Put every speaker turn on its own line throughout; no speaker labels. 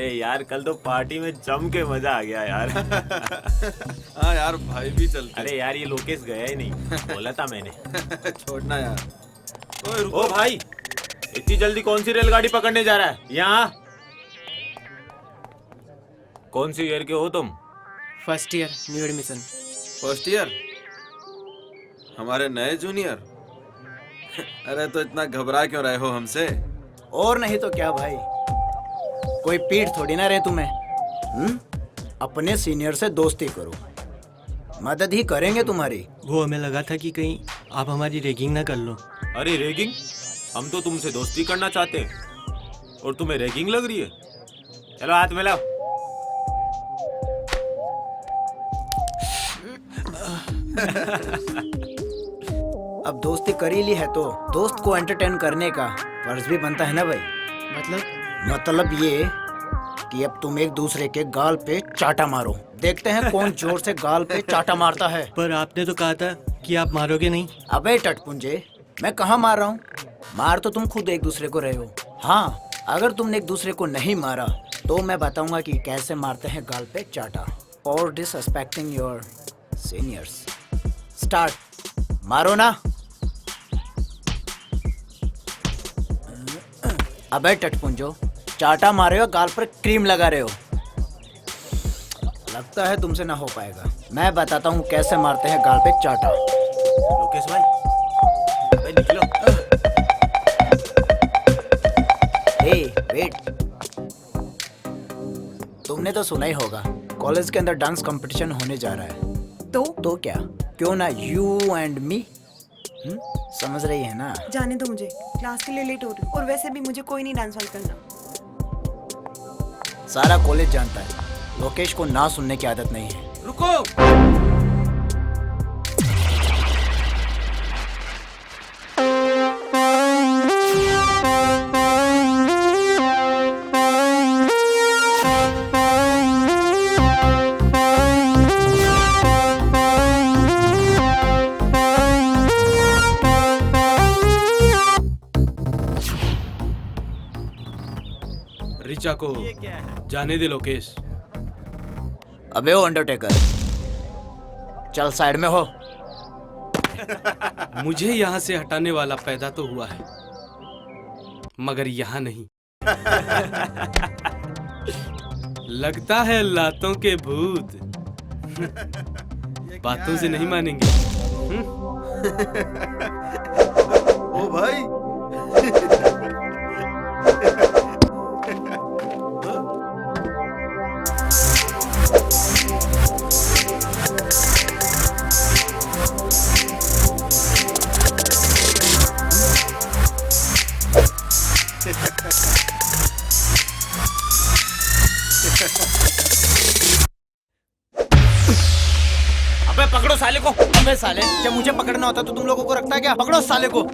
अरे यार कल तो पार्टी में जम के मजा आ गया यार।
हाँ यार भाई भी चलते।
अरे यार ये लोकेश गया ही नहीं, बोला था मैंने।
छोड़ना यार।
ओ भाई इतनी जल्दी कौन सी रेलगाड़ी पकड़ने जा रहा है? यहाँ कौन सी ईयर के हो तुम?
First year new admission.
First year? हमारे नए जूनियर। अरे तो इतना घबरा क्यों रहे हो हमसे?
और नहीं तो क्या भाई, कोई पीठ थोड़ी ना रहे तुम्हें। अपने सीनियर से दोस्ती करो, मदद ही करेंगे तुम्हारी।
वो हमें लगा था कि कहीं आप हमारी रैगिंग ना कर लो।
अरे रैगिंग? हम तो तुमसे दोस्ती करना चाहते हैं और तुम्हें रैगिंग लग रही है। चलो हाथ मिलाओ।
अब दोस्ती कर ही ली है तो दोस्त को एंटरटेन करने का फर्ज भी बनता है ना भाई। मतलब ये कि अब तुम एक दूसरे के गाल पे चाटा मारो, देखते हैं कौन जोर से गाल पे चाटा मारता है।
पर आपने तो कहा था कि आप मारोगे नहीं।
अबे टटपुंजे, मैं कहाँ मार रहा हूँ? मार तो तुम खुद एक दूसरे को रहे हो। हाँ, अगर तुमने एक दूसरे को नहीं मारा तो मैं बताऊंगा कि कैसे मारते हैं गाल पे चाटा। और डिसरिस्पेक्टिंग योर सीनियर्स। स्टार्ट। मारो ना। अबे टटपुंजो, चाटा मारे हो, गाल पर क्रीम लगा रहे हो। लगता है तुमसे ना हो पाएगा। मैं बताता हूँ कैसे मारते हैं गाल पे चाटा।
लोकेश भाई, अबे निकलो।
वेट, तुमने तो सुना ही होगा कॉलेज के अंदर डांस कंपटीशन होने जा रहा है। तो क्या, क्यों ना यू एंड मी? समझ रही है ना?
जाने दो मुझे, क्लास के लिए लेट हो रही हूँ और वैसे भी मुझे कोई नहीं डांस वांस करना।
सारा कॉलेज जानता है लोकेश को ना सुनने की आदत नहीं है।
रुको। ऋचा को जाने दे लोकेश।
अबे ओ अंडरटेकर, चल साइड में हो।
मुझे यहाँ से हटाने वाला पैदा तो हुआ है, मगर यहाँ नहीं। लगता है लातों के भूत बातों से नहीं मानेंगे।
ओ भाई।
अबे पकड़ो साले को। अबे साले, जब मुझे पकड़ना होता तो तुम लोगों को रखता है क्या? पकड़ो साले को।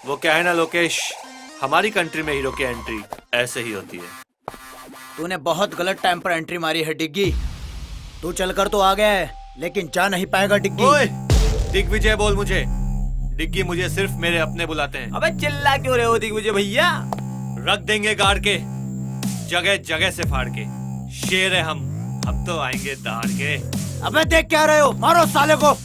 वो क्या है ना लोकेश, हमारी कंट्री में हीरो की एंट्री ऐसे ही होती है।
तूने बहुत गलत टाइम पर एंट्री मारी है डिग्गी। तू चलकर तो आ गया है लेकिन जा नहीं पाएगा डिग्गी।
ओए, दिग्विजय बोल मुझे। डिग्गी मुझे सिर्फ मेरे अपने बुलाते हैं।
अबे चिल्ला क्यों रहे हो दिग्विजय भैया?
रख देंगे गाड़ के।
जगह जगह से फाड़ के। शेर है हम, अब तो आएंगे दहाड़ के।
अबे देख क्या रहे हो, मारो साले को।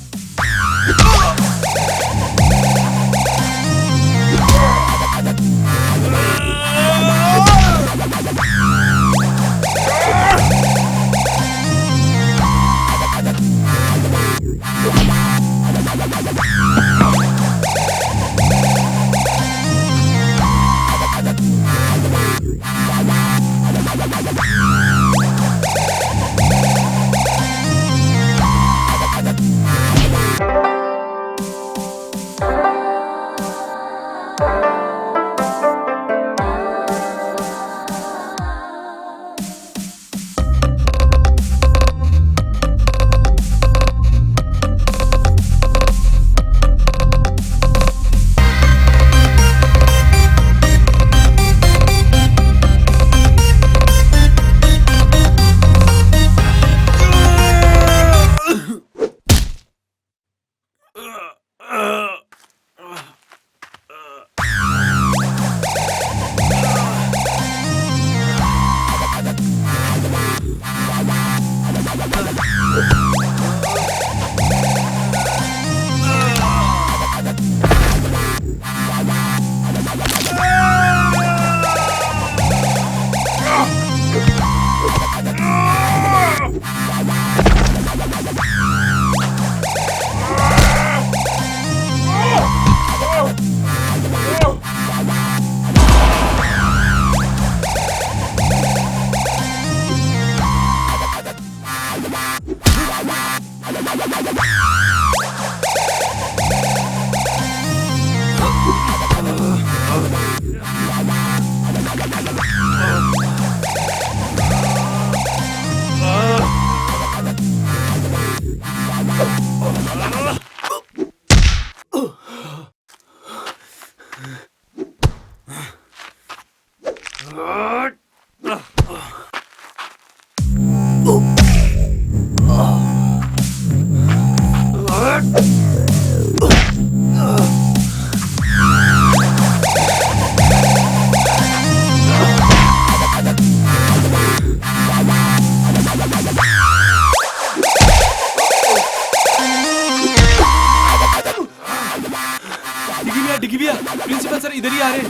डिग्गी भैया, प्रिंसिपल सर इधर ही आ रहे हैं।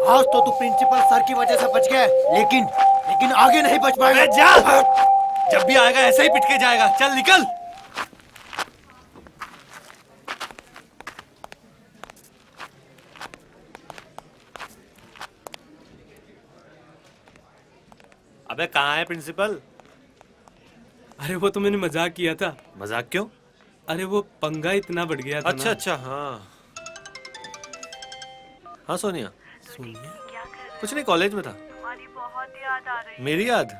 आज तो तू प्रिंसिपल सर की वजह से बच गया, लेकिन आगे नहीं बच पाएगा।
जा, जब भी आएगा ऐसे ही पिट के जाएगा। चल निकल।
अबे कहाँ है प्रिंसिपल?
अरे वो तो मैंने मजाक किया था।
मजाक क्यों?
अरे वो पंगा इतना बढ़ गया था
अच्छा
ना।
अच्छा, हाँ हाँ सोनिया। कुछ नहीं, कॉलेज में था।
तुम्हारी बहुत याद आ रही है।
मेरी याद?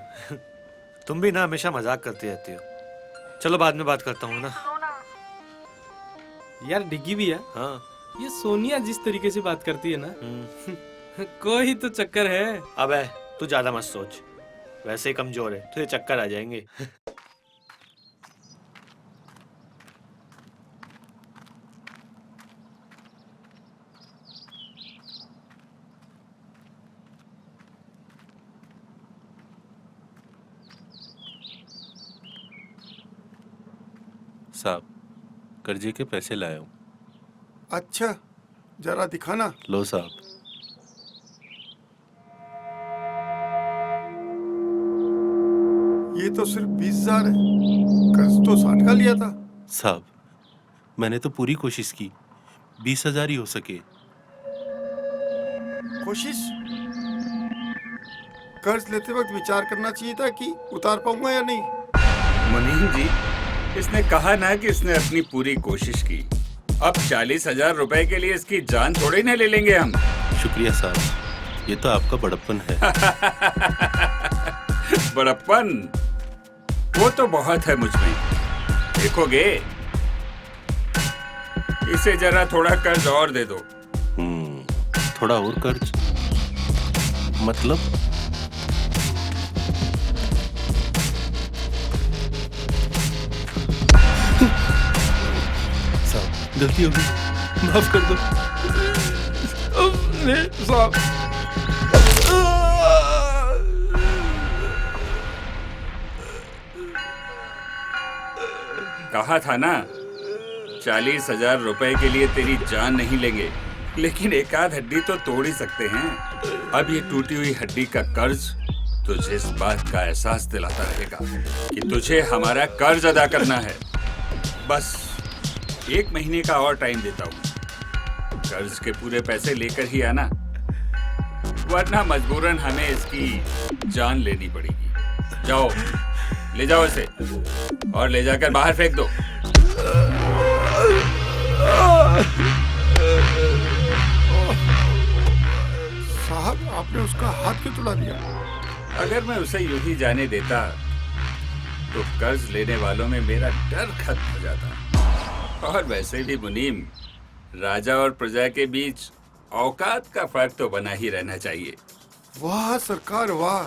तुम भी ना हमेशा मजाक करती रहती हो। चलो बाद में बात करता हूँ ना।
सुनो ना,
यार डिग्गी भैया,
हाँ।
ये सोनिया जिस तरीके से बात करती है ना,
हम्म।
कोई तो चक्कर है।
अबे तू ज्यादा मत सोच, वैसे ही कमजोर है, तुझे चक्कर आ जाएंगे।
साहब, कर्जे के पैसे लाया हूँ।
अच्छा, जरा दिखाना।
लो साहब।
ये तो सिर्फ 20,000 है, कर्ज तो 60 का लिया था।
साहब, मैंने तो पूरी कोशिश की, 20,000 ही हो सके।
कोशिश? कर्ज लेते वक्त विचार करना चाहिए था कि उतार पाऊंगा या नहीं।
मुनीम जी, इसने कहा ना कि इसने अपनी पूरी कोशिश की। अब 40,000 रुपए के लिए इसकी जान थोड़ी ना ले लेंगे हम।
शुक्रिया साहब, ये तो आपका बड़प्पन है।
बड़प्पन वो तो बहुत है मुझ में। देखोगे, इसे जरा थोड़ा कर्ज और दे दो।
थोड़ा और कर्ज मतलब? साहब, गलती हो गई, माफ कर दो।
साहब
कहा था ना, 40,000 रुपए के लिए तेरी जान नहीं लेंगे, लेकिन एक आध हड्डी तो तोड़ ही सकते हैं। अब ये टूटी हुई हड्डी का कर्ज तुझे इस बात का एहसास दिलाता रहेगा कि तुझे हमारा कर्ज अदा करना है। बस 1 महीने का और टाइम देता हूँ, कर्ज के पूरे पैसे लेकर ही आना, वरना मजबूरन हमें इसकी जान लेनी पड़ेगी। जाओ, ले जाओ इसे और ले जाकर बाहर फेंक दो।
साहब, आपने उसका हाथ क्यों तुड़ा दिया?
अगर मैं उसे यूं ही जाने देता तो कर्ज लेने वालों में मेरा डर खत्म हो जाता। और वैसे भी मुनीम, राजा और प्रजा के बीच औकात का फर्क तो बना ही रहना चाहिए।
वाह सरकार, वाह।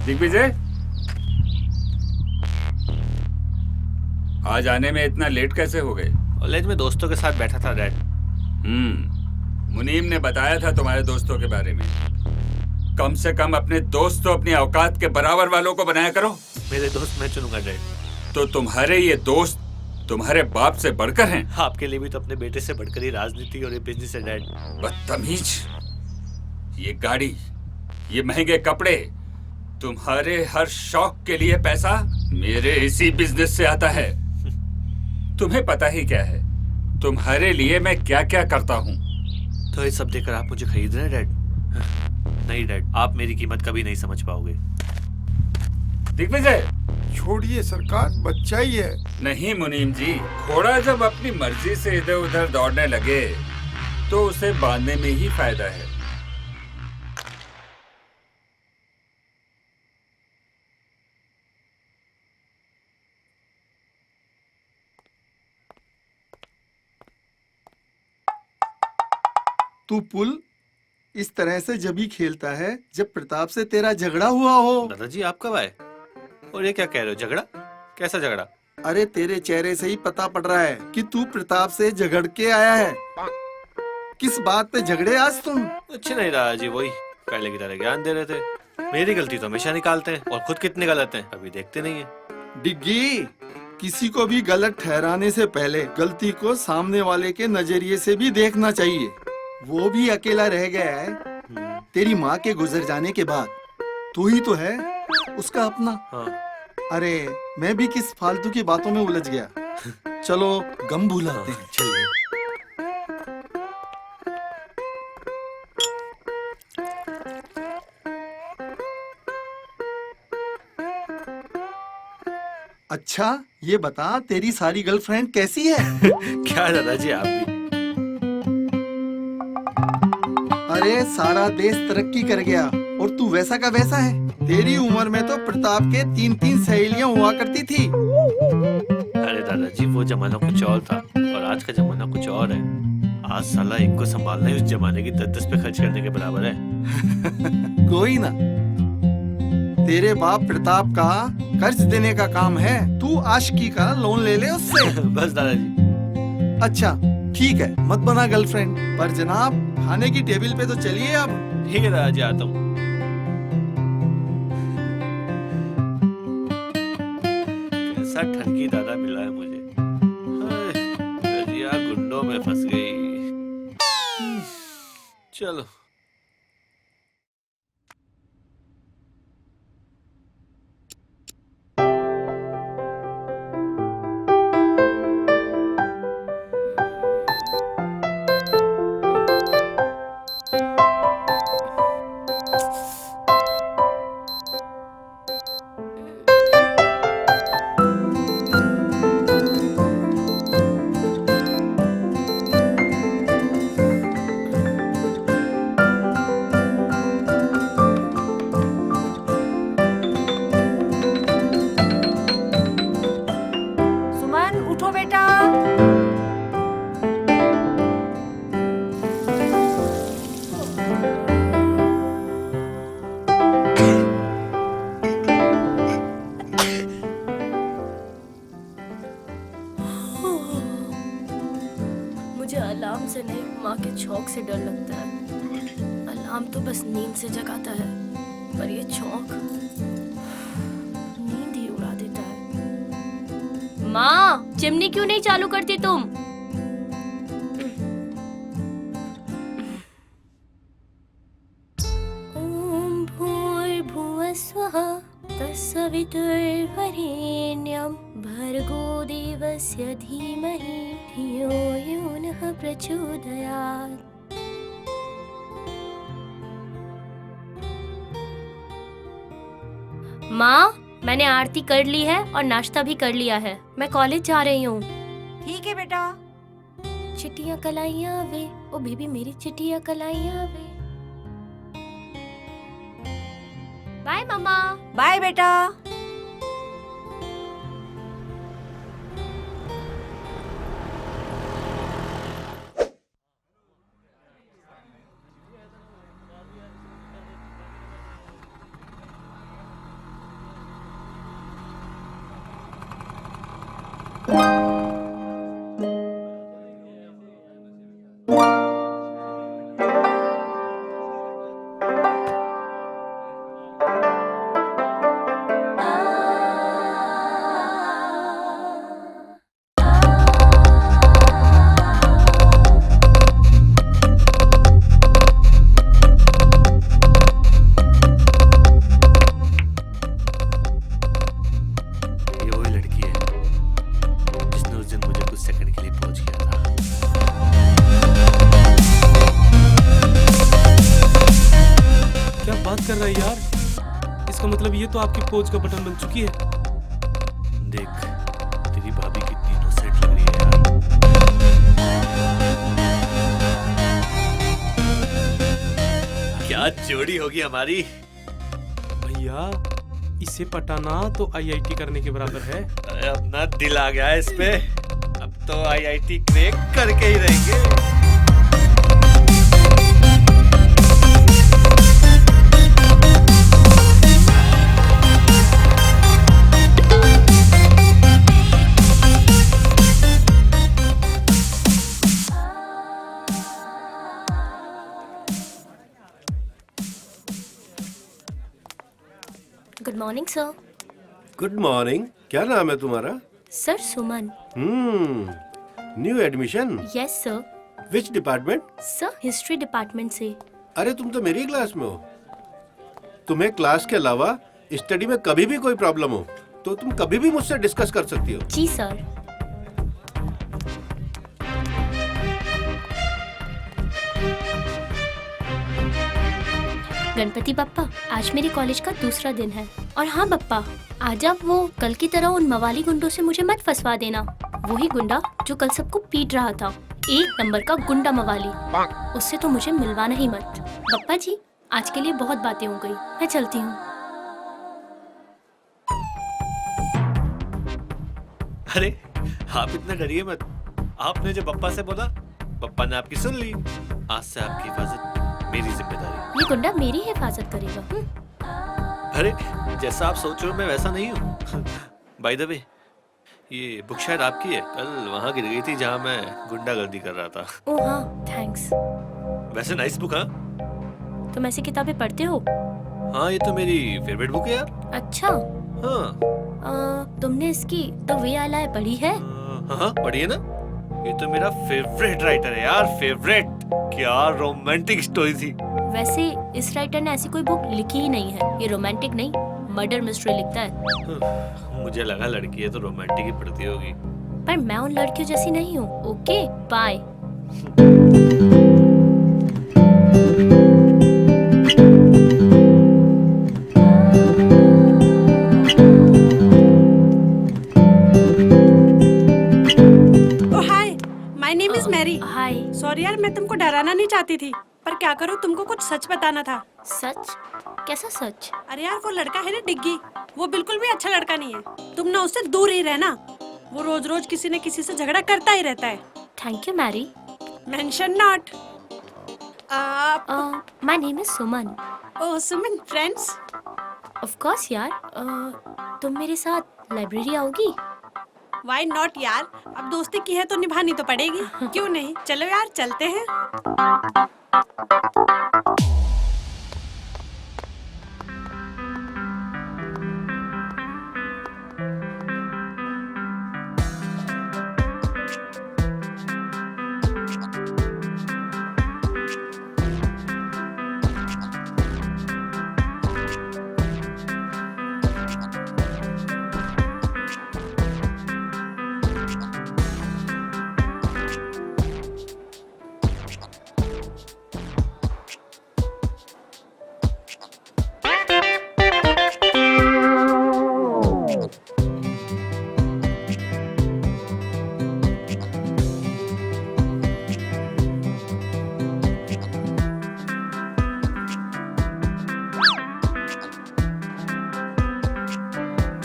दिग्विजय, आज आने में इतना लेट कैसे हो गए?
कॉलेज में दोस्तों के साथ बैठा था डैड।
मुनीम ने बताया था तुम्हारे दोस्तों के बारे में। कम से कम अपने दोस्त तो अपनी औकात के बराबर वालों को बनाया करो।
मेरे दोस्त मैं चुनूंगा डैड।
तो तुम्हारे ये दोस्त तुम्हारे बाप से बढ़कर हैं?
आपके लिए भी तो अपने बेटे से बढ़कर ही राजनीति और ये बिजनेस है डैड।
बदतमीज, ये गाड़ी, ये महंगे कपड़े, तुम्हारे हर शौक के लिए पैसा मेरे इसी बिजनेस से आता है। तुम्हें पता ही क्या है तुम्हारे लिए मैं क्या क्या करता हूँ।
तो ये सब देखकर आप मुझे खरीद रहे हैं डैड? नहीं डैड, आप मेरी कीमत कभी नहीं समझ पाओगे।
दिग्विजय,
छोड़िए सरकार, बच्चा ही है।
नहीं मुनीम जी, घोड़ा जब अपनी मर्जी से इधर उधर दौड़ने लगे तो उसे बांधने में ही फायदा है।
तू पुल इस तरह से जब ही खेलता है जब प्रताप से तेरा झगड़ा हुआ हो।
दादाजी आप कब आए? और ये क्या कह रहे हो, झगड़ा? कैसा झगड़ा?
अरे तेरे चेहरे से ही पता पड़ रहा है कि तू प्रताप से झगड़ के आया है। किस बात पे झगड़े आज तुम?
कुछ नहीं दादाजी, वही पहले की तरह ज्ञान दे रहे थे। मेरी गलती तो हमेशा निकालते हैं और खुद कितने गलत हैं अभी देखते नहीं है।
डिग्गी, किसी को भी गलत ठहराने से पहले गलती को सामने वाले के नजरिए से भी देखना चाहिए। वो भी अकेला रह गया है तेरी माँ के गुजर जाने के बाद। तू ही तो है उसका अपना।
हाँ।
अरे मैं भी किस फालतू की बातों में उलझ गया। चलो गम भुलाते हैं।
चलिए।
अच्छा ये बता, तेरी सारी गर्लफ्रेंड कैसी है?
क्या दादाजी आप भी?
अरे सारा देश तरक्की कर गया और तू वैसा का वैसा है। तेरी उम्र में तो प्रताप के 3-3 सहेलियां हुआ करती थी।
अरे दादाजी वो जमाना कुछ और था और आज का जमाना कुछ और है। आज साला एक को संभालना ही उस जमाने की 10-10 पे खर्च करने के बराबर है।
कोई ना, तेरे बाप प्रताप का कर्ज देने का काम है। तू आशिकी का लोन ले ले उससे।
बस दादाजी।
अच्छा ठीक है, मत बना गर्लफ्रेंड, पर जनाब खाने की टेबल पे तो चलिए अब।
ठीक है दादाजी, आता हूँ। कैसा ठगी दादा मिला है मुझे। रजिया गुंडों में फंस गई। चलो।
उठो बेटा।
मुझे अलार्म से नहीं, माँ के छौंक से डर लगता है। अलार्म तो बस नींद से जगाता है, पर ये छौंक नींद ही उड़ा देता है। माँ, चिमनी क्यों नहीं चालू करती तुम? ओम भूर्भुवः स्वः तत्सवितुर्वरेण्यं भर्गो देवस्य धीमहि धियो यो नः प्रचोदयात्। माँ, मैंने आरती कर ली है और नाश्ता भी कर लिया है। मैं कॉलेज जा रही हूँ।
ठीक है बेटा।
चिट्टियाँ कलाइयाँ वे, ओ बेबी मेरी चिट्टियाँ कलाइयाँ वे। बाय मम्मा।
बाय बेटा।
ये वही लड़की है जिसने उस दिन मुझे कुछ सेकंड के लिए पहुंच किया था।
क्या बात कर रहा है यार? इसका मतलब ये तो आपकी पोज का बटन बन चुकी है।
देख, तेरी भाभी कितनी इनोसेंट लग रही है यार। क्या जोड़ी होगी हमारी।
भैया, इसे पटाना तो आईआईटी करने के बराबर है।
अरे अपना दिल आ गया है इस पे। अब तो आईआईटी क्रैक करके ही रहेंगे।
Good morning sir.
Good morning. क्या नाम है तुम्हारा?
Sir Suman.
New admission?
Yes sir.
Which department?
Sir history department से।
अरे तुम तो मेरी क्लास में हो। तुम्हें क्लास के अलावा स्टडी में कभी भी कोई प्रॉब्लम हो तो तुम कभी भी मुझसे डिस्कस कर सकती हो।
जी सर। गणपति बप्पा, आज मेरे कॉलेज का दूसरा दिन है। और हाँ बप्पा, आज आप वो कल की तरह उन मवाली गुंडों से मुझे मत फंसवा देना। वही गुंडा जो कल सबको पीट रहा था, एक नंबर का गुंडा मवाली। उससे तो मुझे मिलवाना ही मत। बप्पा जी, आज के लिए बहुत बातें हो गई, मैं चलती हूँ।
अरे आप इतना डरिए मत। आपने जो बप्पा से बोला, बप्पा ने आपकी सुन ली। आज से आपकी हिफाजत मेरी जिम्मेदारी।
ये गुंडा मेरी हिफाजत करेगा।
अरे जैसा आप सोच रहे हो मैं वैसा नहीं हूँ। बाय द वे, ये बुक शायद आपकी है। कल वहाँ गिर गई थी जहाँ मैं गुंडागर्दी कर रहा था।
ओह हाँ, थैंक्स।
वैसे नाइस बुक। हाँ,
तुम ऐसी किताबें पढ़ते हो?
हाँ ये तो मेरी फेवरेट बुक है यार।
अच्छा।
हाँ।
तुमने इसकी द वे आई लाई पढ़ी है?
हाँ पढ़ी है ना। ये तो मेरा फेवरेट राइटर है यार, फेवरेट। क्या रोमांटिक स्टोरी थी।
वैसे इस राइटर ने ऐसी कोई बुक लिखी ही नहीं है। ये रोमांटिक नहीं, मर्डर मिस्ट्री लिखता है।
मुझे लगा लड़की है तो रोमांटिक ही पढ़ती होगी।
पर मैं उन लड़कियों जैसी नहीं हूँ। Okay bye.
हाय। सॉरी यार, मैं तुमको डराना नहीं चाहती थी, पर क्या करूँ, तुमको कुछ सच बताना था।
सच? कैसा सच?
अरे यार वो लड़का है ना डिग्गी, वो बिल्कुल भी अच्छा लड़का नहीं है। तुम ना उससे दूर ही रहना। वो रोज रोज किसी न किसी से झगड़ा करता ही रहता है।
Thank you Mary.
Mention not.
My name is Suman.
Oh Suman, friends?
Of course यार। तुम मेरे साथ लाइब्रेरी आओगी?
व्हाई नॉट यार, अब दोस्ती की है तो निभानी तो पड़ेगी। क्यों नहीं, चलो यार चलते हैं।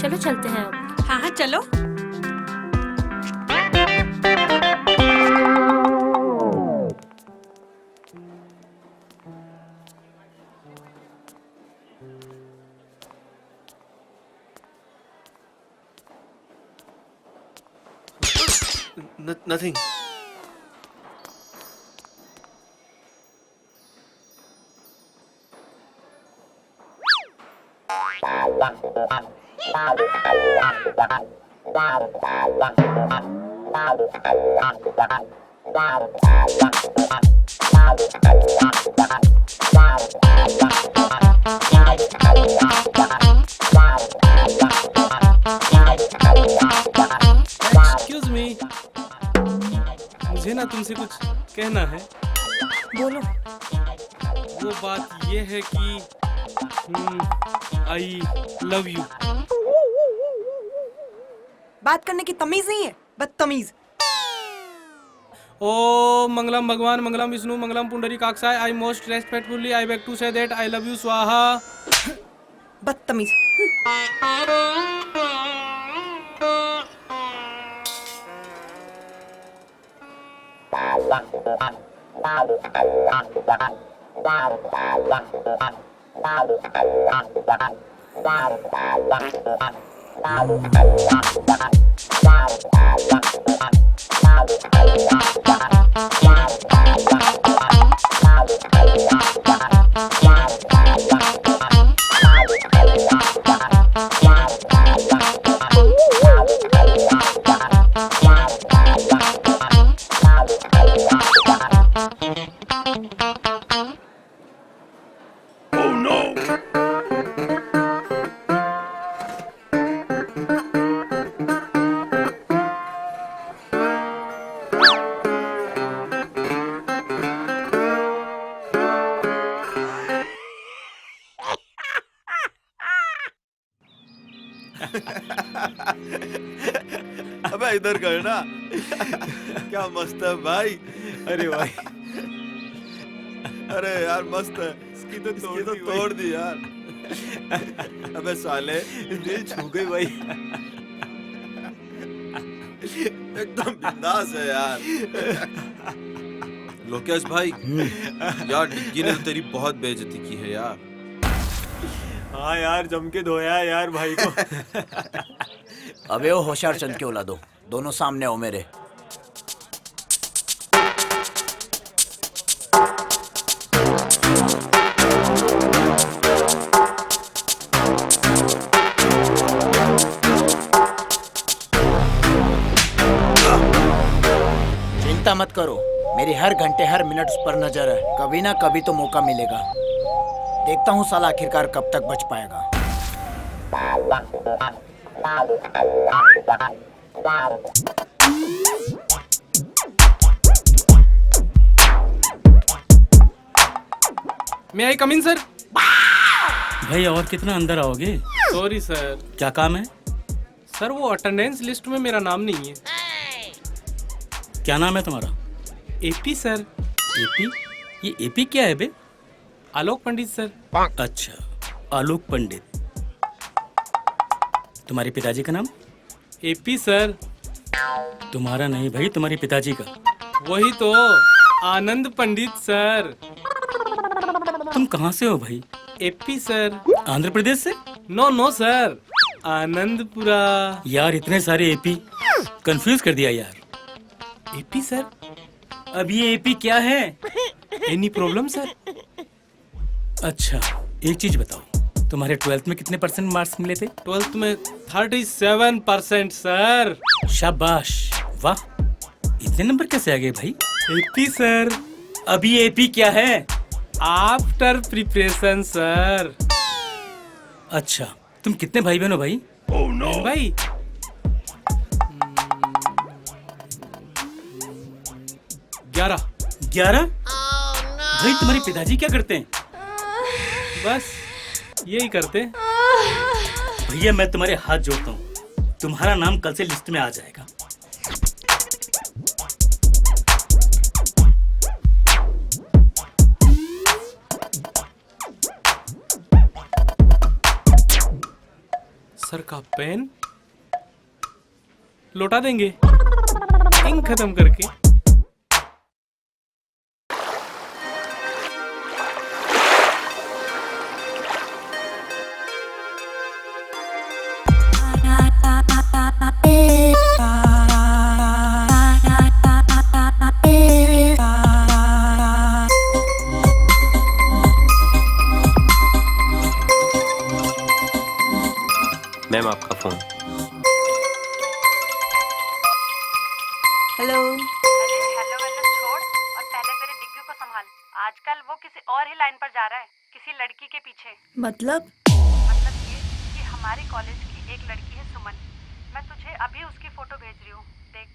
चलो चलते हैं अब।
हाँ हाँ चलो।
Nothing.
एक्सक्यूज मी, मुझे ना तुमसे कुछ कहना है।
बोलो।
वो बात ये है कि आई लव यू।
बात करने की तमीज नहीं है, बदतमीज।
ओ मंगलम भगवान, मंगलम विष्णु, मंगलम पुंडरी काक्षाय। I most respectfully I beg to say that I love you स्वाहा।
बदतमीज।
अबे इधर गए ना। क्या मस्त है भाई।
अरे भाई,
अरे यार मस्त है। इसकी तो तोड़ दी यार। अबे साले
दिल छू गई भाई।
एकदम बिंदास है यार। लोकेश भाई, यार डिग्गी ने तो तेरी बहुत बेइज्जती की है यार।
हाँ यार, जम के धोया है यार भाई को।
अबे वो होशियार चंद के औलादो, दोनों सामने हो मेरे। चिंता मत करो, मेरी हर घंटे हर मिनट उस पर नजर है। कभी ना कभी तो मौका मिलेगा। देखता हूँ साला आखिरकार कब तक बच पाएगा।
मैं आई कम इन सर?
भाई और कितना अंदर आओगे?
Sorry sir.
क्या काम है?
सर वो अटेंडेंस लिस्ट में मेरा नाम नहीं है।
क्या नाम है तुम्हारा?
AP sir.
एपी? ये एपी क्या है बे?
आलोक पंडित सर।
अच्छा, आलोक पंडित। तुम्हारे पिताजी का नाम?
AP sir.
तुम्हारा नहीं भाई, तुम्हारे पिताजी का।
वही तो, आनंद पंडित सर।
तुम कहाँ से हो भाई?
AP sir.
आंध्र प्रदेश से?
No sir, Anandpura.
यार इतने सारे एपी, कंफ्यूज कर दिया यार।
AP sir?
अब ये एपी क्या है?
Any problem sir?
अच्छा एक चीज बताओ, तुम्हारे 12th में कितने % मार्क्स मिले थे?
12th में 37% सर।
शाबाश, वाह, इतने नंबर कैसे आ गए भाई?
AP sir.
अभी एपी क्या है?
After preparation sir.
अच्छा, तुम कितने भाई बहन हो भाई?
भाई
11? भाई तुम्हारे पिताजी क्या करते हैं?
बस यही करते।
भैया मैं तुम्हारे हाथ जोड़ता हूँ, तुम्हारा नाम कल से लिस्ट में आ जाएगा।
सर का पेन लौटा देंगे इंक खत्म करके।
मैम आपका फोन।
हेलो।
अरे हेलो वेलो छोड़ और पहले मेरे डिग्गी को संभाल। आजकल वो किसी और ही लाइन पर जा रहा है, किसी लड़की के पीछे।
मतलब
ये कि हमारे कॉलेज की एक लड़की है सुमन। मैं तुझे अभी उसकी फोटो भेज रही हूँ, देख।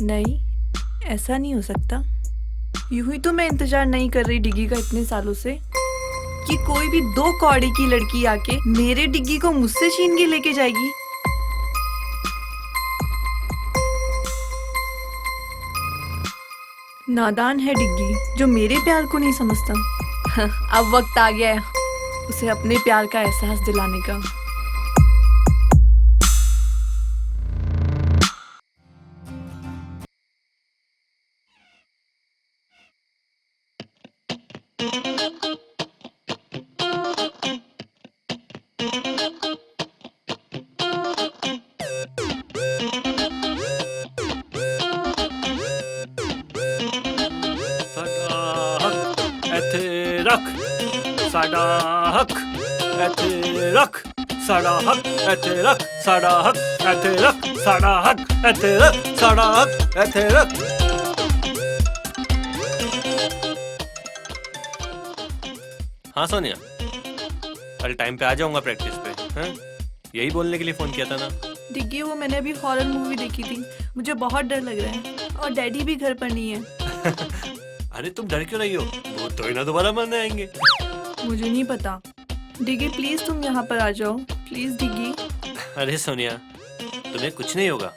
नहीं, ऐसा नहीं हो सकता। यूं ही तो मैं इंतजार नहीं कर रही डिग्गी का इतने सालों से कि कोई भी 2 कौड़ी की लड़की आके मेरे डिग्गी को मुझसे छीन के लेके जाएगी। नादान है डिग्गी जो मेरे प्यार को नहीं समझता। अब वक्त आ गया है उसे अपने प्यार का एहसास दिलाने का।
रख साडा हक एथे रख साडा हक एथे रख साडा हक एथे रख साडा हक एथे रख साडा हक एथे रख। हाँ सोनिया, कल टाइम पे आ जाऊंगा प्रैक्टिस पे। हैं? यही बोलने के लिए फोन किया था ना।
डिग्गी वो मैंने अभी हॉरर मूवी देखी थी, मुझे बहुत डर लग रहा है और डैडी भी घर पर नहीं है।
अरे तुम डर क्यों रही हो, वो तो ही ना दोबारा मरने आएंगे।
मुझे नहीं पता। डिग्गी प्लीज तुम यहाँ पर आ जाओ, प्लीज डिग्गी।
अरे सोनिया तुम्हें कुछ नहीं होगा।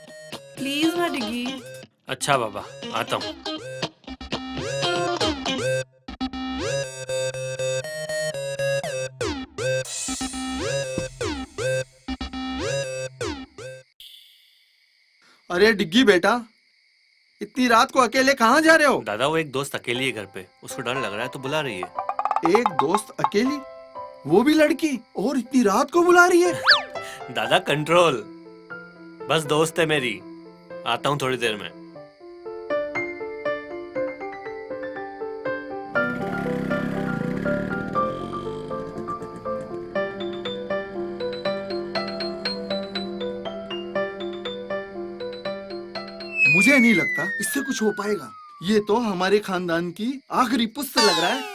प्लीज ना डिग्गी।
अच्छा बाबा आता हूँ।
अरे डिग्गी बेटा, इतनी रात को अकेले कहाँ जा रहे हो?
दादा वो एक दोस्त अकेली है घर पे, उसको डर लग रहा है तो बुला रही है।
एक दोस्त अकेली, वो भी लड़की, और इतनी रात को बुला रही है?
दादा कंट्रोल, बस दोस्त है मेरी, आता हूँ थोड़ी देर में।
मुझे नहीं लगता इससे कुछ हो पाएगा। ये तो हमारे खानदान की आखिरी पुस्त लग रहा है।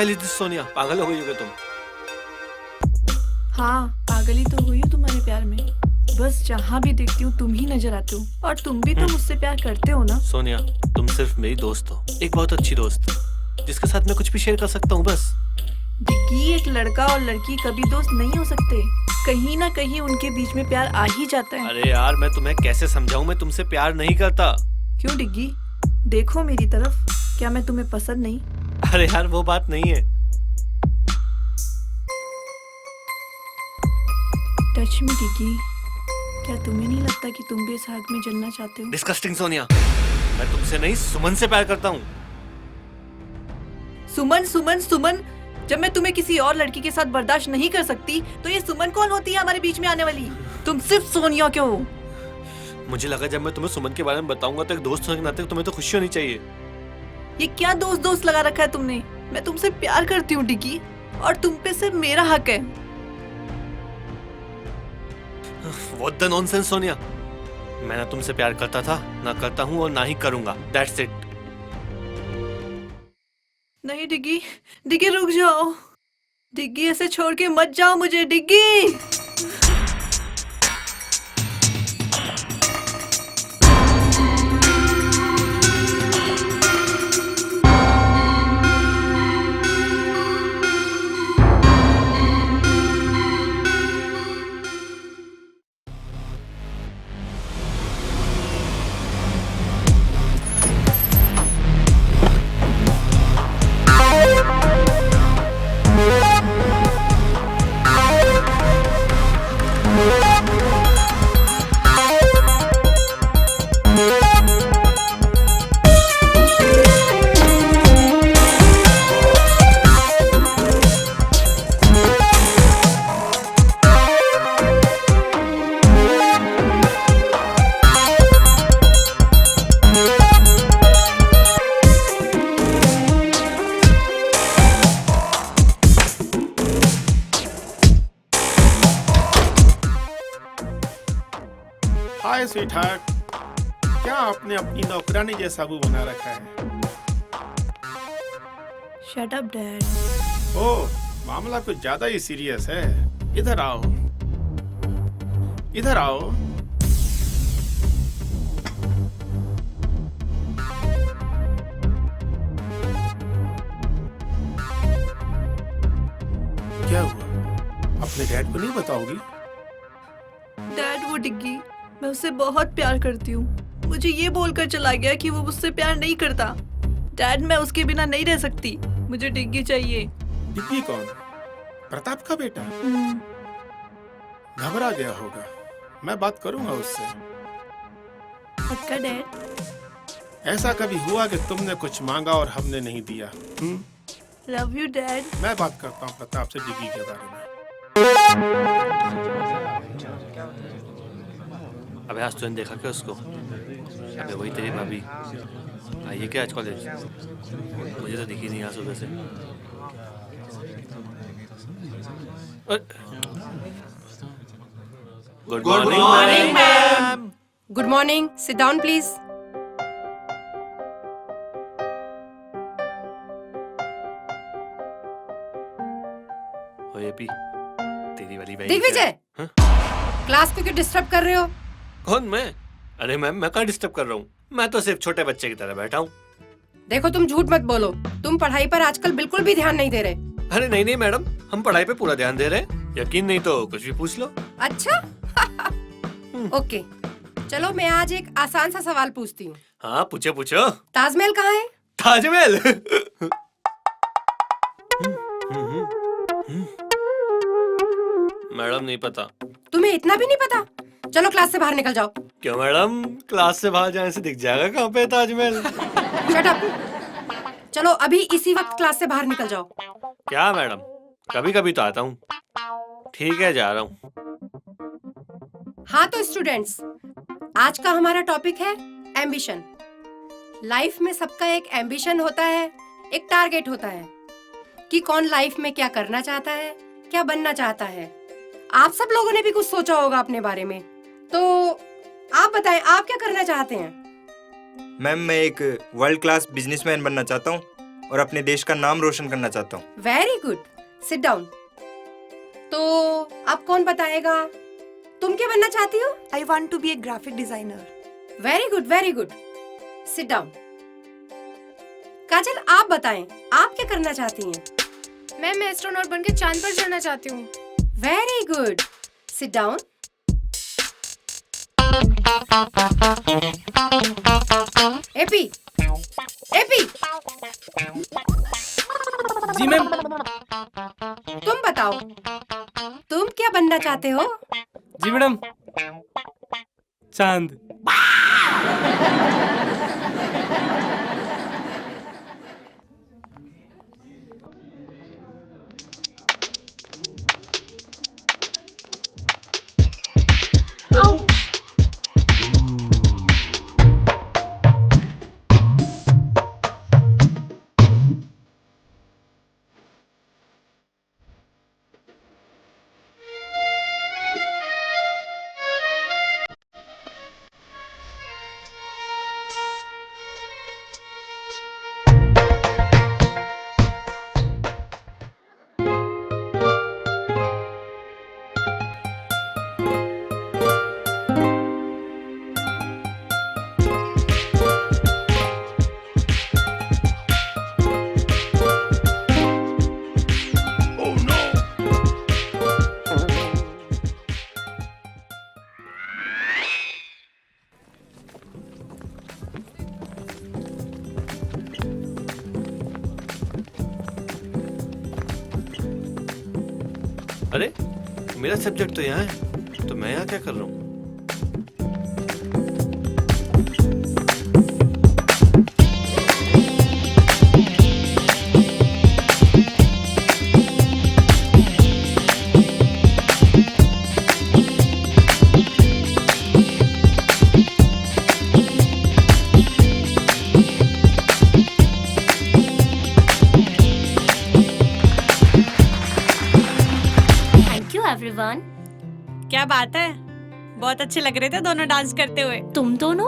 hell is this, Sonia? पागल हो गई हो क्या तुम?
हाँ, पागल ही तो हुई हूँ तुम्हारे प्यार में। बस जहाँ भी देखती हूँ तुम ही नजर आते हो, और तुम भी तो मुझसे प्यार करते हो ना।
सोनिया, तुम सिर्फ मेरी दोस्त हो, एक बहुत अच्छी दोस्त, जिसके साथ मैं कुछ भी शेयर कर सकता हूँ बस।
डिग्गी, एक लड़का और लड़की कभी दोस्त नहीं हो सकते। कहीं ना कहीं उनके बीच में प्यार आ ही जाता है।
अरे यार, मैं तुम्हें कैसे समझाऊं, मैं तुमसे प्यार नहीं करता।
क्यों डिग्गी? देखो मेरी तरफ, क्या मैं तुम्हें पसंद नहीं?
अरे यार, वो बात नहीं है।
टच मी डिग्गी, क्या तुम्हें नहीं लगता कि तुम भी इस आग में जलना चाहते हो?
डिस्कस्टिंग सोनिया, मैं तुमसे नहीं सुमन से प्यार करता हूँ।
सुमन, सुमन, सुमन। जब मैं तुम्हें किसी और लड़की के साथ बर्दाश्त नहीं कर सकती, तो ये सुमन कौन होती है हमारे बीच में आने वाली? तुम सिर्फ सोनिया क्यों हो?
मुझे लगा जब मैं तुम्हें सुमन के बारे में बताऊंगा तो एक दोस्त होने के नाते तुम्हें तो खुशी होनी चाहिए।
ये क्या दोस्त दोस्त लगा रखा है तुमने? मैं तुमसे प्यार करती हूँ डिग्गी, और तुम पे सिर्फ मेरा हक है।
What the nonsense, Sonia? मैं ना तुमसे प्यार करता था, ना करता हूँ और ना ही करूंगा। That's it.
नहीं डिग्गी, डिग्गी रुक जाओ। डिग्गी, ऐसे छोड़ के मत जाओ मुझे डिग्गी।
हाय स्वीटहार्ट, क्या आपने अपनी नौकरानी जैसा मुंह बना रखा है?
Shut up dad.
ओह, मामला कुछ ज्यादा ही सीरियस है। इधर आओ, इधर आओ। क्या हुआ? अपने डैड को नहीं बताओगी?
डैड, वो डिग्गी, मैं उससे बहुत प्यार करती हूँ। मुझे ये बोलकर चला गया कि वो मुझसे प्यार नहीं करता। डैड, मैं उसके बिना नहीं रह सकती। मुझे डिग्गी चाहिए।
डिग्गी कौन? प्रताप का बेटा? घबरा गया होगा। मैं बात करूंगा उससे।
पक्का डैड?
ऐसा कभी हुआ कि तुमने कुछ मांगा और हमने नहीं दिया?
Love you dad.
मैं बात करता हूँ प्रताप से डिग्गी के बारे में।
अबे आज तूने देखा क्या उसको? अबे वही तेरी भाभी आई है क्या आज कॉलेज? मुझे तो दिखी नहीं आज सुबह से। Good morning ma'am.
Good morning, sit down please.
ओए तेरी वाली बहन।
दिग्विजय, क्लास को क्यों डिस्टर्ब कर रहे हो?
कौन, मैं? अरे मैम, मैं कहाँ डिस्टर्ब कर रहा हूँ? मैं तो सिर्फ छोटे बच्चे की तरह बैठा हूँ।
देखो, तुम झूठ मत बोलो। तुम पढ़ाई पर आजकल बिल्कुल भी ध्यान नहीं दे रहे।
अरे नहीं नहीं मैडम, हम पढ़ाई पे पूरा ध्यान दे रहे हैं। यकीन नहीं तो कुछ भी पूछ लो।
अच्छा ओके, चलो मैं आज एक आसान सा सवाल पूछती हूँ।
हाँ पूछो पूछो।
ताजमहल कहाँ है?
ताजमहल? मैडम नहीं पता।
तुम्हें इतना भी नहीं पता? चलो क्लास से बाहर निकल जाओ।
क्यों मैडम, क्लास से बाहर जाने से दिख जाएगा कहाँ पे ताजमहल?
Shut up. चलो अभी इसी वक्त क्लास से बाहर निकल जाओ।
क्या मैडम, कभी कभी तो आता हूँ। ठीक है, जा रहा हूँ।
हाँ तो स्टूडेंट्स, आज का हमारा टॉपिक है एम्बिशन। लाइफ में सबका एक एम्बिशन होता है, एक टारगेट होता है कि कौन लाइफ में क्या करना चाहता है, क्या बनना चाहता है। आप सब लोगों ने भी कुछ सोचा होगा अपने बारे में, तो आप बताएं, आप क्या करना चाहते हैं?
मैम, मैं एक वर्ल्ड क्लास बिजनेसमैन बनना चाहता हूँ। और अपने देश का नाम रोशन करना चाहता हूँ।
Very good, sit down. तो अब कौन बताएगा, तुम क्या बनना चाहती हो?
I want to be a graphic designer.
Very good, very good, sit down. Kajal, आप बताएं, आप क्या करना चाहती हैं?
मैं एस्ट्रोनॉट बनके चांद पर चढ़ना चाहती हूँ।
Very good, sit down. एपी, एपी,
जी मैम।
तुम बताओ, तुम क्या बनना चाहते हो?
जी मैडम, चांद।
अरे मेरा सब्जेक्ट तो यहाँ है, तो मैं यहाँ क्या कर रहा हूँ?
एवरीवन।
क्या बात है, बहुत अच्छे लग रहे थे दोनों डांस करते हुए।
तुम दोनों,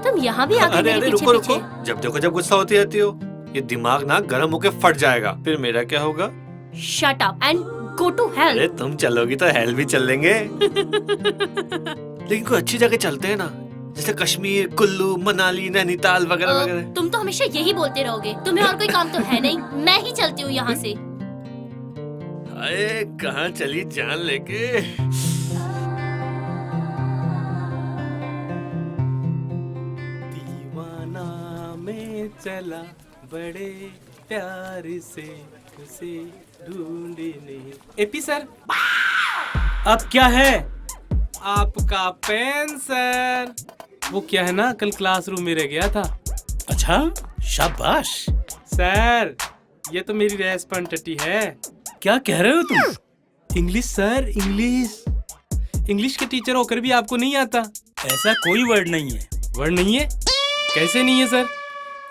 तुम यहाँ भी आके
अरे
मेरे
अरे
पीछे
रुको
पीछे।
रुको, जब देखो जब गुस्सा होती रहती हो, ये दिमाग ना गर्म होके फट जाएगा, फिर मेरा क्या होगा?
Shut up and go to hell.
अरे तुम चलोगी तो हेल भी चल लेंगे। लेकिन कोई अच्छी जगह चलते हैं ना, जैसे कश्मीर, कुल्लू, मनाली, नैनीताल वगैरह वगैरह।
तुम तो हमेशा यही बोलते रहोगे, तुम्हें और कोई काम तो है नहीं। मैं ही चलती हूँ यहाँ से।
अरे कहाँ चली जान लेके?
दीवाना में चला बड़े प्यार से उसे ढूंढने। एपी सर,
अब क्या है?
आपका पेन सर। वो क्या है ना, कल क्लासरूम में रह गया था।
अच्छा, शाबाश।
सर ये तो मेरी रेस्पॉन्सिबिलिटी है।
क्या कह रहे हो तुम?
English sir, English. इंग्लिश के टीचर होकर भी आपको नहीं आता?
ऐसा कोई वर्ड नहीं है।
वर्ड नहीं है? कैसे नहीं है सर?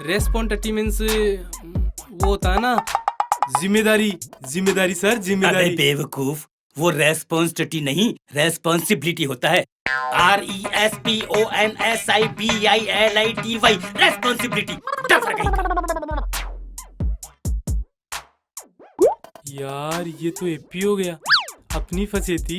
रेस्पॉन्सिबिलिटी मींस वो होता है ना, जिम्मेदारी। जिम्मेदारी सर, जिम्मेदारी।
अरे बेवकूफ, वो रेस्पॉन्सिबिलिटी नहीं, रेस्पॉन्सिबिलिटी होता है। RESPONSIBILITY, responsibility.
यार ये तो एपी हो गया, अपनी फंसी थी।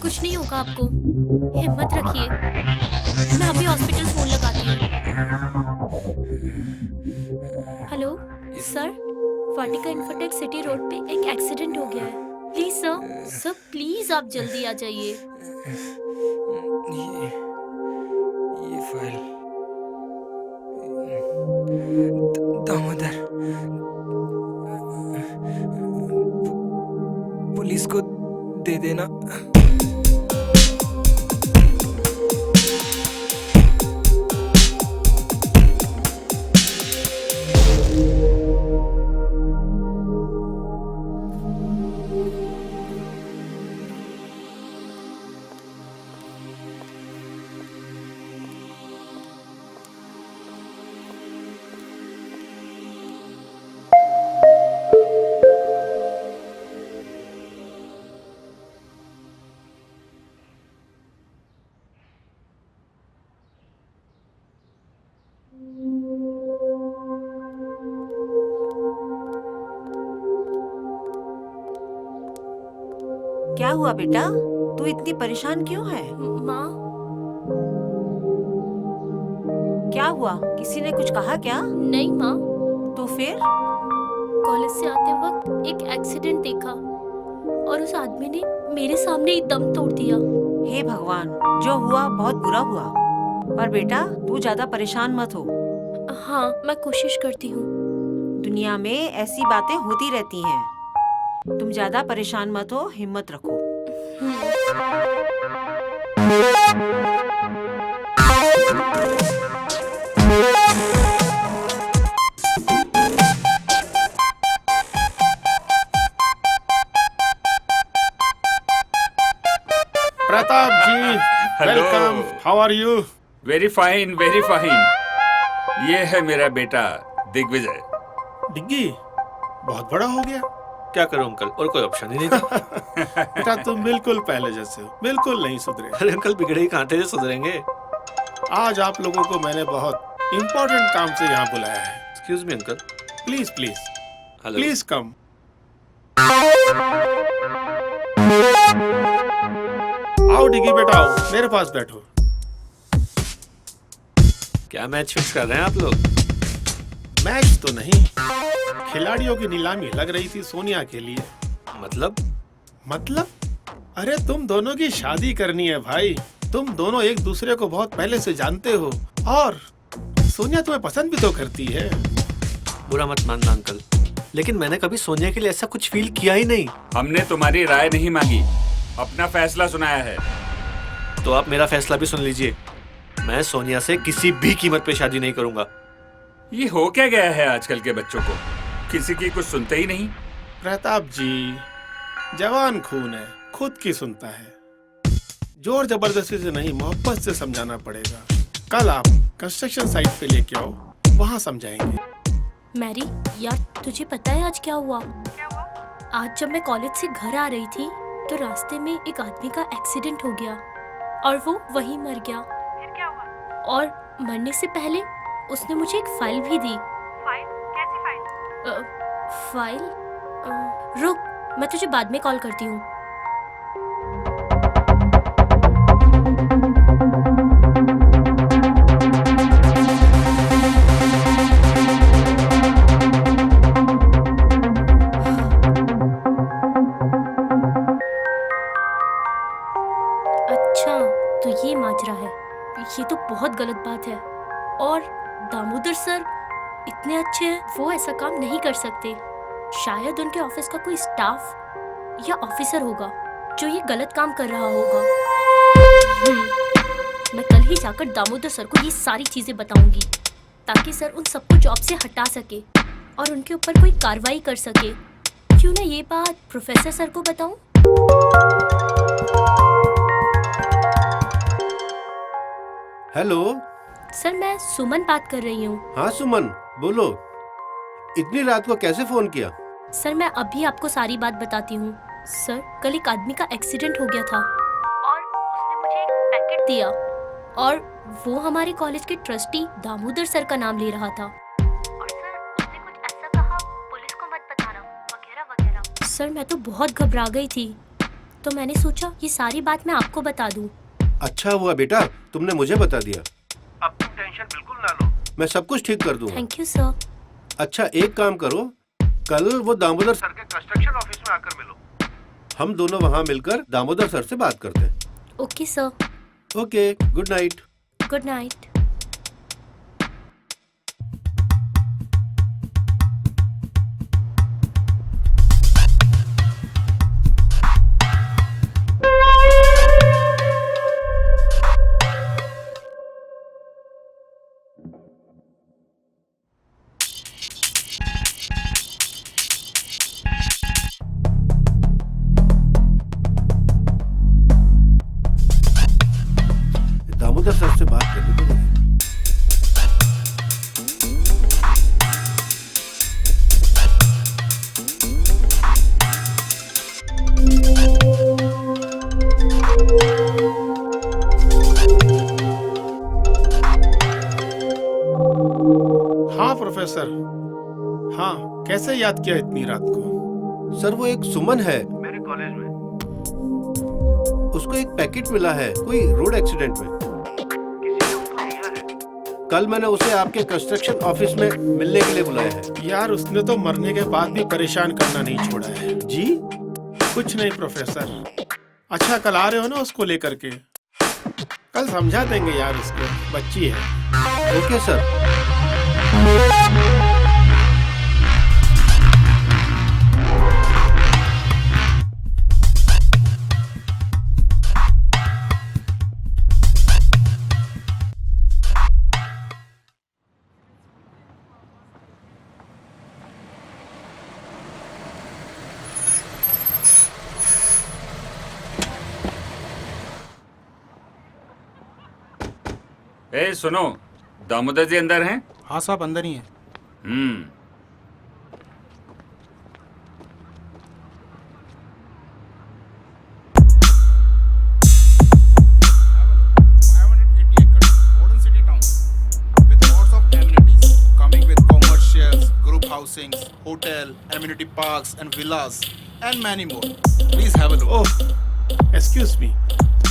कुछ नहीं होगा आपको, हिम्मत रखिए। मैं अभी हॉस्पिटल फोन लगाती हूँ। हेलो सर, वाटिका इन्फोटेक सिटी रोड पे एक एक्सीडेंट हो गया है। प्लीज सर, सर प्लीज आप जल्दी आ जाइए।
ये फाइल दामोदर पुलिस को दे देना।
क्या हुआ बेटा, तू इतनी परेशान क्यों है?
माँ,
क्या हुआ, किसी ने कुछ कहा क्या?
नहीं माँ।
तो फिर?
कॉलेज से आते वक्त एक एक्सीडेंट देखा और उस आदमी ने मेरे सामने ही दम तोड़ दिया।
हे भगवान, जो हुआ बहुत बुरा हुआ, पर बेटा तू ज्यादा परेशान मत हो।
हाँ, मैं कोशिश करती हूँ।
दुनिया में ऐसी बातें होती रहती हैं। तुम ज्यादा परेशान मत हो, हिम्मत रखो।
Pratap ji, welcome. How are you?
Very fine, very fine. ये है मेरा बेटा दिग्विजय।
डिग्गी बहुत बड़ा हो गया।
क्या करूं अंकल, और कोई ऑप्शन ही नहीं था।
बेटा तुम बिल्कुल पहले जैसे हो, बिल्कुल नहीं सुधरे।
अरे अंकल, बिगड़े ही कहां थे जो सुधरेंगे।
आज आप लोगों को मैंने बहुत इम्पोर्टेंट काम से यहाँ बुलाया है।
Excuse me uncle.
Please please
hello.
Please come. आओ डिग्गी बेटा, आओ मेरे पास बैठो।
क्या मैच फिक्स कर रहे हैं आप लोग?
मैच तो नहीं, खिलाड़ियों की नीलामी लग रही थी सोनिया के लिए। मतलब? अरे तुम दोनों की शादी करनी है भाई। तुम दोनों एक दूसरे को बहुत पहले से जानते हो और सोनिया तुम्हें पसंद भी तो करती है।
बुरा मत मानना अंकल, लेकिन मैंने कभी सोनिया के लिए ऐसा कुछ फील किया ही नहीं।
हमने तुम्हारी राय नहीं मांगी, अपना फैसला सुनाया है।
तो आप मेरा फैसला भी सुन लीजिए। मैं सोनिया से किसी भी कीमत पे शादी नहीं करूंगा।
ये हो क्या गया है आजकल के बच्चों को, किसी की कुछ सुनते ही नहीं।
प्रताप जी, जवान खून है, खुद की सुनता है। जोर जबरदस्ती से नहीं, मोहब्बत से समझाना पड़ेगा। कल आप कंस्ट्रक्शन साइट पे लेके आओ, वहाँ समझाएंगे।
मैरी, यार तुझे पता है आज क्या हुआ? आज जब मैं कॉलेज से घर आ रही थी तो रास्ते में एक आदमी का एक्सीडेंट हो गया और वो वहीं मर गया।
फिर क्या हुआ?
और मरने से पहले उसने मुझे एक फाइल भी दी।
फाइल? कैसी फाइल?
फाइल? रुक, मैं तुझे बाद में कॉल करती हूँ। अच्छा, तो ये माजरा है। ये तो बहुत गलत बात है। और दामोदर सर इतने अच्छे हैं, वो ऐसा काम नहीं कर सकते। शायद उनके ऑफिस का कोई स्टाफ या ऑफिसर होगा जो ये गलत काम कर रहा होगा। मैं कल ही जाकर दामोदर सर को ये सारी चीजें बताऊंगी ताकि सर उन सबको जॉब से हटा सके और उनके ऊपर कोई कार्रवाई कर सके। क्यों ना ये बात प्रोफेसर सर को बताऊं?
हेलो
सर, मैं सुमन बात कर रही हूँ।
हाँ सुमन, बोलो। इतनी रात को कैसे फोन किया?
सर, मैं अभी आपको सारी बात बताती हूँ। सर, कल एक आदमी का एक्सीडेंट हो गया था और उसने मुझे एक पैकेट दिया और वो हमारे कॉलेज के ट्रस्टी दामोदर सर का नाम ले रहा था। और सर, उसने कुछ ऐसा कहा, पुलिस को मत बताना वगैरह वगैरह। सर, मैं तो बहुत घबरा गई थी, तो मैंने सोचा ये सारी बात मैं आपको बता दूं।
अच्छा हुआ बेटा तुमने मुझे बता दिया। अब तुम टेंशन बिल्कुल ना लो, मैं सब कुछ ठीक कर दूंगा।
Thank you sir.
अच्छा एक काम करो,
कल वो दामोदर सर के कंस्ट्रक्शन ऑफिस में आकर मिलो। हम दोनों वहाँ मिलकर दामोदर सर से बात करते हैं।
Okay sir.
Okay, good night.
Good night.
Damodar sir से बात करनी पड़ेगी।
हाँ प्रोफेसर। हाँ, कैसे याद किया इतनी रात को?
सर वो एक सुमन है मेरे कॉलेज में, उसको एक पैकेट मिला है कोई रोड एक्सीडेंट में। कल मैंने उसे आपके कंस्ट्रक्शन ऑफिस में मिलने के लिए बुलाया है।
यार उसने तो मरने के बाद भी परेशान करना नहीं छोड़ा है।
जी?
कुछ नहीं प्रोफेसर। अच्छा कल आ रहे हो ना उसको लेकर के? कल समझा देंगे यार उसको, बच्ची है।
Okay sir.
ए सुनो, दामोदर जी अंदर हैं?
हाँ साहब अंदर ही हैं।
Housings, hotel, amenity parks and villas and many more. Please have a look.
Oh, excuse me.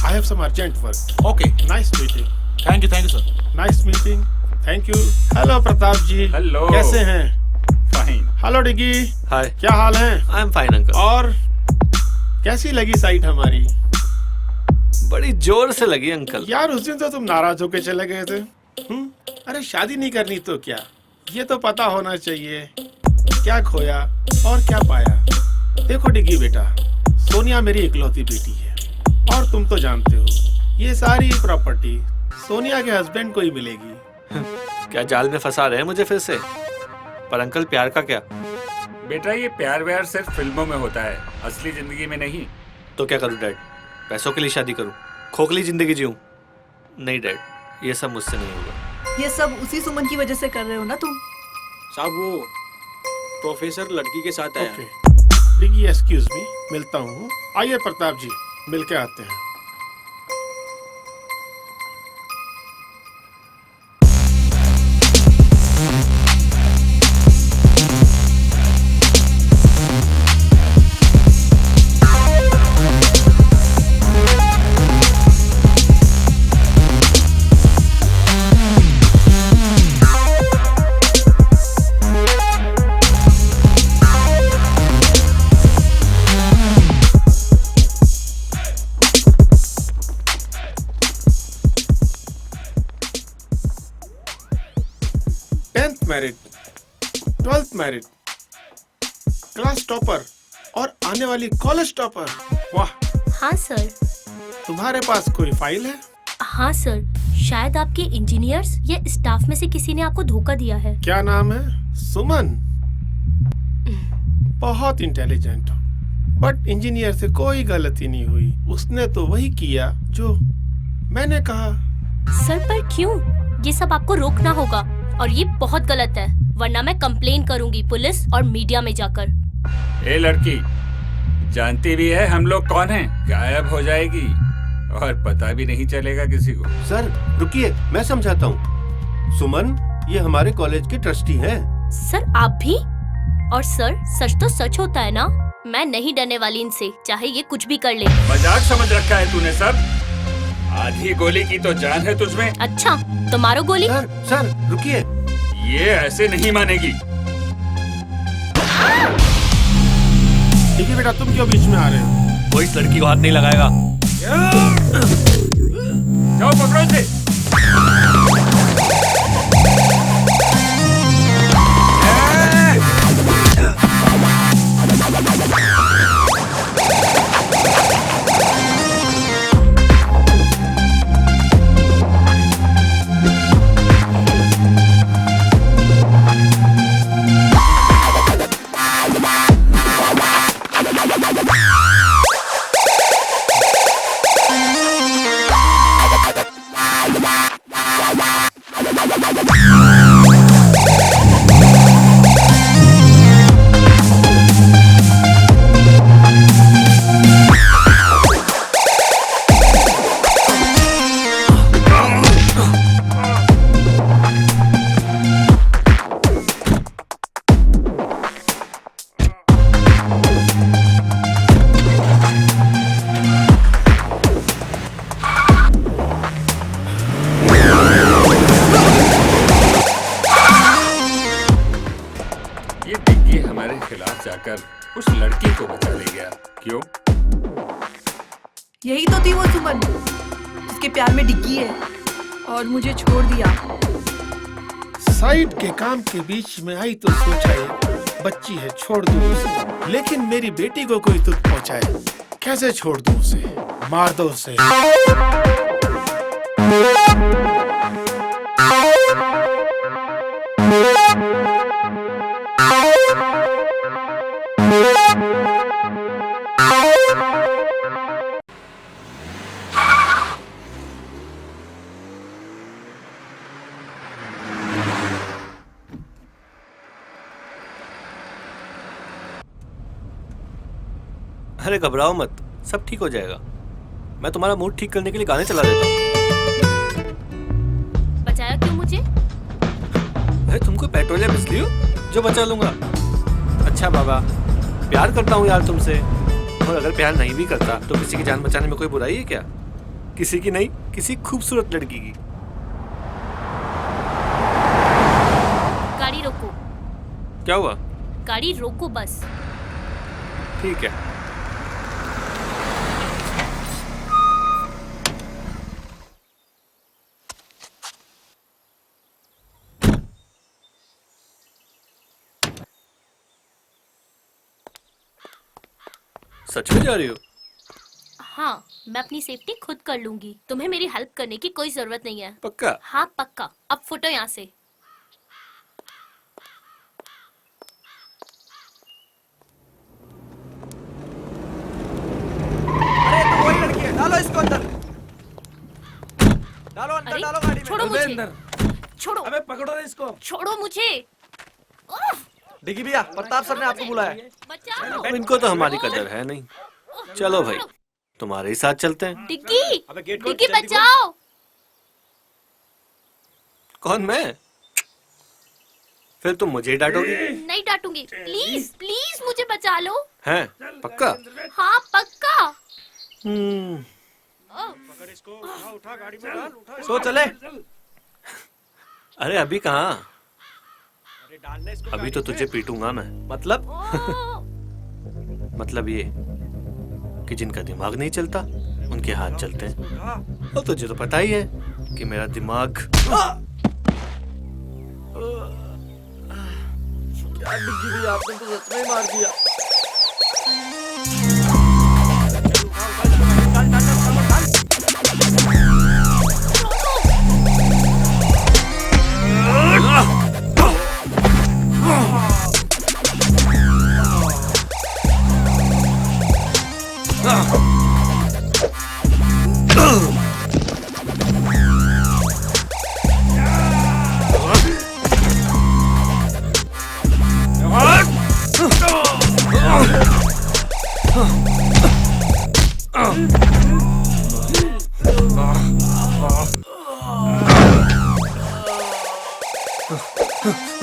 I have some urgent work.
Okay.
Nice meeting.
Thank you sir.
Nice meeting. Thank you. Hello Pratap ji.
Hello.
कैसे हैं?
Fine.
Hello डिगी.
Hi.
क्या हाल है?
I'm fine uncle.
और कैसी लगी site हमारी?
बड़ी जोर से लगी अंकल।
यार उस दिन तो तुम नाराज होके चले गए थे। अरे शादी नहीं करनी तो क्या, ये तो पता होना चाहिए क्या खोया और क्या पाया। देखो डिग्गी बेटा, सोनिया मेरी इकलौती बेटी है और तुम तो जानते हो ये सारी प्रॉपर्टी सोनिया के हस्बैंड को ही मिलेगी।
क्या जाल में फंसा रहे हैं मुझे फिर से? पर अंकल प्यार का क्या?
बेटा ये प्यार व्यार सिर्फ फिल्मों में होता है, असली जिंदगी में नहीं।
तो क्या करूं डैड? पैसों के लिए शादी करूं? खोखली जिंदगी जीऊं? नहीं डैड, ये सब मुझसे नहीं होगा।
ये सब उसी सुमन की वजह से कर रहे हो ना तुम?
साहब वो प्रोफेसर लड़की के साथ आया।
डिग्गी एक्सक्यूज मी, मिलता हूँ। आइए प्रताप जी, मिल के आते हैं। Married, 12th married, class topper और आने वाली कॉलेज टॉपर। वाह।
हाँ सर।
तुम्हारे पास कोई फाइल है?
हाँ सर, शायद आपके इंजीनियर्स या स्टाफ में से किसी ने आपको धोखा दिया है।
क्या नाम है? सुमन। बहुत इंटेलिजेंट हो, बट इंजीनियर से कोई गलती नहीं हुई। उसने तो वही किया जो मैंने कहा।
सर पर क्यों? ये सब आपको रोकना होगा और ये बहुत गलत है, वरना मैं कंप्लेन करूंगी पुलिस और मीडिया में जाकर।
ए लड़की, जानती भी है हम लोग कौन हैं? गायब हो जाएगी और पता भी नहीं चलेगा किसी को।
सर रुकिए, मैं समझाता हूँ। सुमन ये हमारे कॉलेज के ट्रस्टी हैं।
सर आप भी? और सर सच तो सच होता है ना, मैं नहीं डरने वाली इनसे, चाहे ये कुछ भी कर ले।
मजाक समझ रखा है तूने सब? आधी गोली की तो जान है तुझमें।
अच्छा तो मारो गोली।
सर रुकिए,
ये ऐसे नहीं मानेगी।
डिग्गी बेटा तुम क्यों बीच में आ रहे हो?
कोई इस लड़की को हाथ नहीं लगाएगा।
जाओ पकड़ो इसे।
उस लड़की को बचा ले गया। क्यों?
यही तो थी वो सुमन जिसके प्यार में डिग्गी है और मुझे छोड़ दिया।
साइड के काम के बीच में आई तो सोचा ये बच्ची है छोड़ दूं उसे, लेकिन मेरी बेटी को कोई दुख पहुंचाए कैसे छोड़ दूं उसे? मार दो उसे।
अरे घबराओ मत, सब ठीक हो जाएगा। मैं तुम्हारा मूड ठीक करने के लिए गाने चला देता हूँ।
बचाया क्यों मुझे?
अरे तुम कोई पेट्रोल या बिजली हो जो बचा लूंगा? अच्छा बाबा, प्यार करता हूँ यार तुमसे, और अगर प्यार नहीं भी करता तो किसी की जान बचाने में कोई बुराई है क्या? किसी की नहीं, किसी खूबसूरत लड़की की।
गाड़ी रोको।
क्या हुआ?
गाड़ी रोको बस।
ठीक है। सच में जा रही हो?
हाँ, मैं अपनी सेफ्टी खुद कर लूंगी। तुम्हें मेरी हेल्प करने की कोई जरूरत नहीं है।
पक्का?
हाँ पक्का। अब फुटो यहाँ से।
अरे तो वही लड़की है, डालो इसको अंदर। डालो अंदर,
अरे,
डालो गाड़ी में।
छोड़ो मुझे। छोड़ो।
अबे पकड़ो ना इसको।
छोड़ो मुझे। उफ,
डिग्गी भैया, प्रताप सर ने आपको बुलाया।
बचाओ।
इनको तो हमारी कदर है नहीं। चलो भाई, तुम्हारे ही साथ चलते हैं।
डिग्गी, डिग्गी बचाओ।
कौन, मैं? फिर तुम मुझे ही डांटोगी?
नहीं डांटूंगी। प्लीज प्लीज मुझे बचा लो।
हैं? पक्का?
हाँ पक्का।
सो चले।
अरे अभी कहाँ? अभी तो तुझे पीटूंगा मैं। मतलब? मतलब ये कि जिनका दिमाग नहीं चलता उनके हाथ चलते हैं। और तुझे तो पता ही है कि मेरा दिमाग।
क्या डिग्गी भैया, आपने तो सच में ही मार दिया।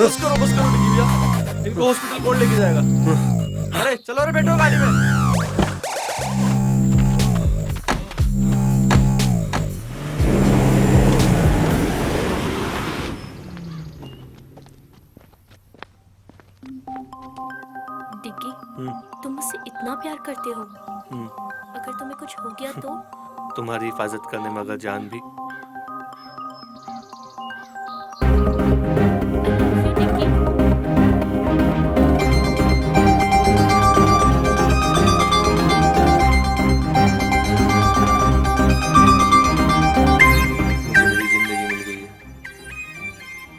बस करो डिग्गी भैया, इनको हॉस्पिटल कौन लेके जाएगा? अरे चलो रे, बैठो गाड़ी में।
करते हो। अगर तुम्हें कुछ हो गया तो?
तुम्हारी हिफाजत करने में अगर जान भी।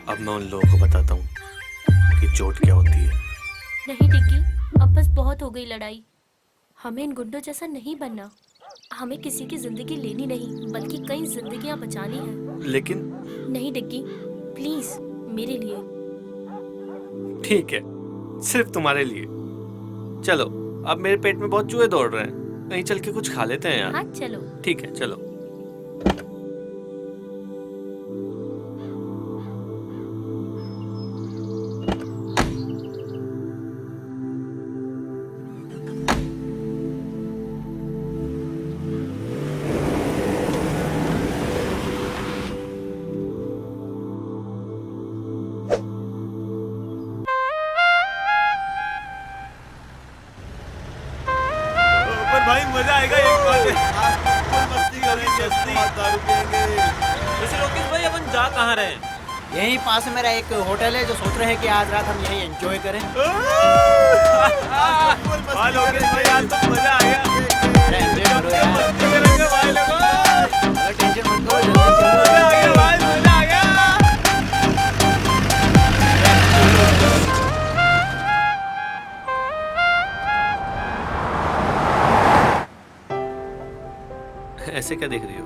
अब मैं उन लोगों को बताता हूँ कि चोट क्या होती है।
नहीं डिग्गी, अब बस बहुत हो गई लड़ाई। हमें इन गुंडों जैसा नहीं बनना। हमें किसी की जिंदगी लेनी नहीं, बल्कि कई जिंदगियां बचानी है।
लेकिन
नहीं डिग्गी, प्लीज मेरे लिए।
ठीक है, सिर्फ तुम्हारे लिए। चलो, अब मेरे पेट में बहुत चूहे दौड़ रहे हैं, कहीं चल के कुछ खा लेते हैं यार।
हाँ चलो।
ठीक है, चलो।
भाई मजा आएगा एक बार मस्ती करेंगे, दारू पिएंगे। वैसे लोकेश भाई अपन जा कहाँ रहे हैं?
यहीं पास में मेरा एक होटल है जो सोच रहे हैं कि आज रात हम यहीं एंजॉय करें।
लोकेश भाई आज तो मजा आएगा।
मस्ती करेंगे भाई लोगों। टेंशन मत करो, मजा
आ गया भाई, मजा आ गया।
ऐसे क्या देख रही हो?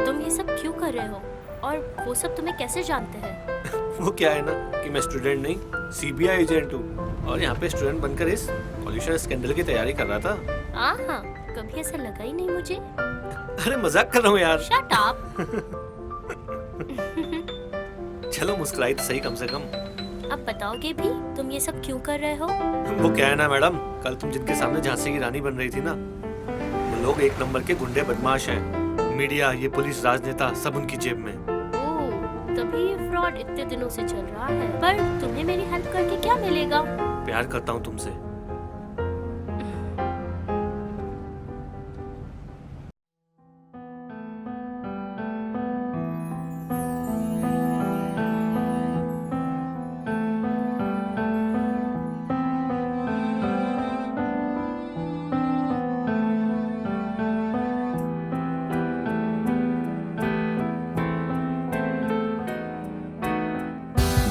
तुम ये सब क्यों कर रहे हो? और वो सब तुम्हें कैसे जानते हैं?
वो क्या है ना कि मैं स्टूडेंट नहीं, सीबीआई एजेंट हूँ और यहाँ पे स्टूडेंट बनकर इस पॉल्यूशन स्कैंडल की तैयारी कर रहा था।
हाँ, कभी ऐसा लगा ही नहीं मुझे।
अरे मजाक कर रहा हूँ यार।
Shut up.
चलो मुस्कुराई तो सही कम से कम।
अब बताओगे भी तुम ये सब क्यों कर रहे हो?
वो क्या है ना मैडम, कल तुम जिनके सामने झांसी की रानी बन रही थी ना, वो लोग एक नंबर के गुंडे बदमाश हैं। मीडिया, ये पुलिस, राजनेता सब उनकी जेब में।
ओह, तभी ये फ्रॉड इतने दिनों से चल रहा है। पर तुम्हें मेरी हेल्प करके क्या मिलेगा?
प्यार करता हूँ तुमसे।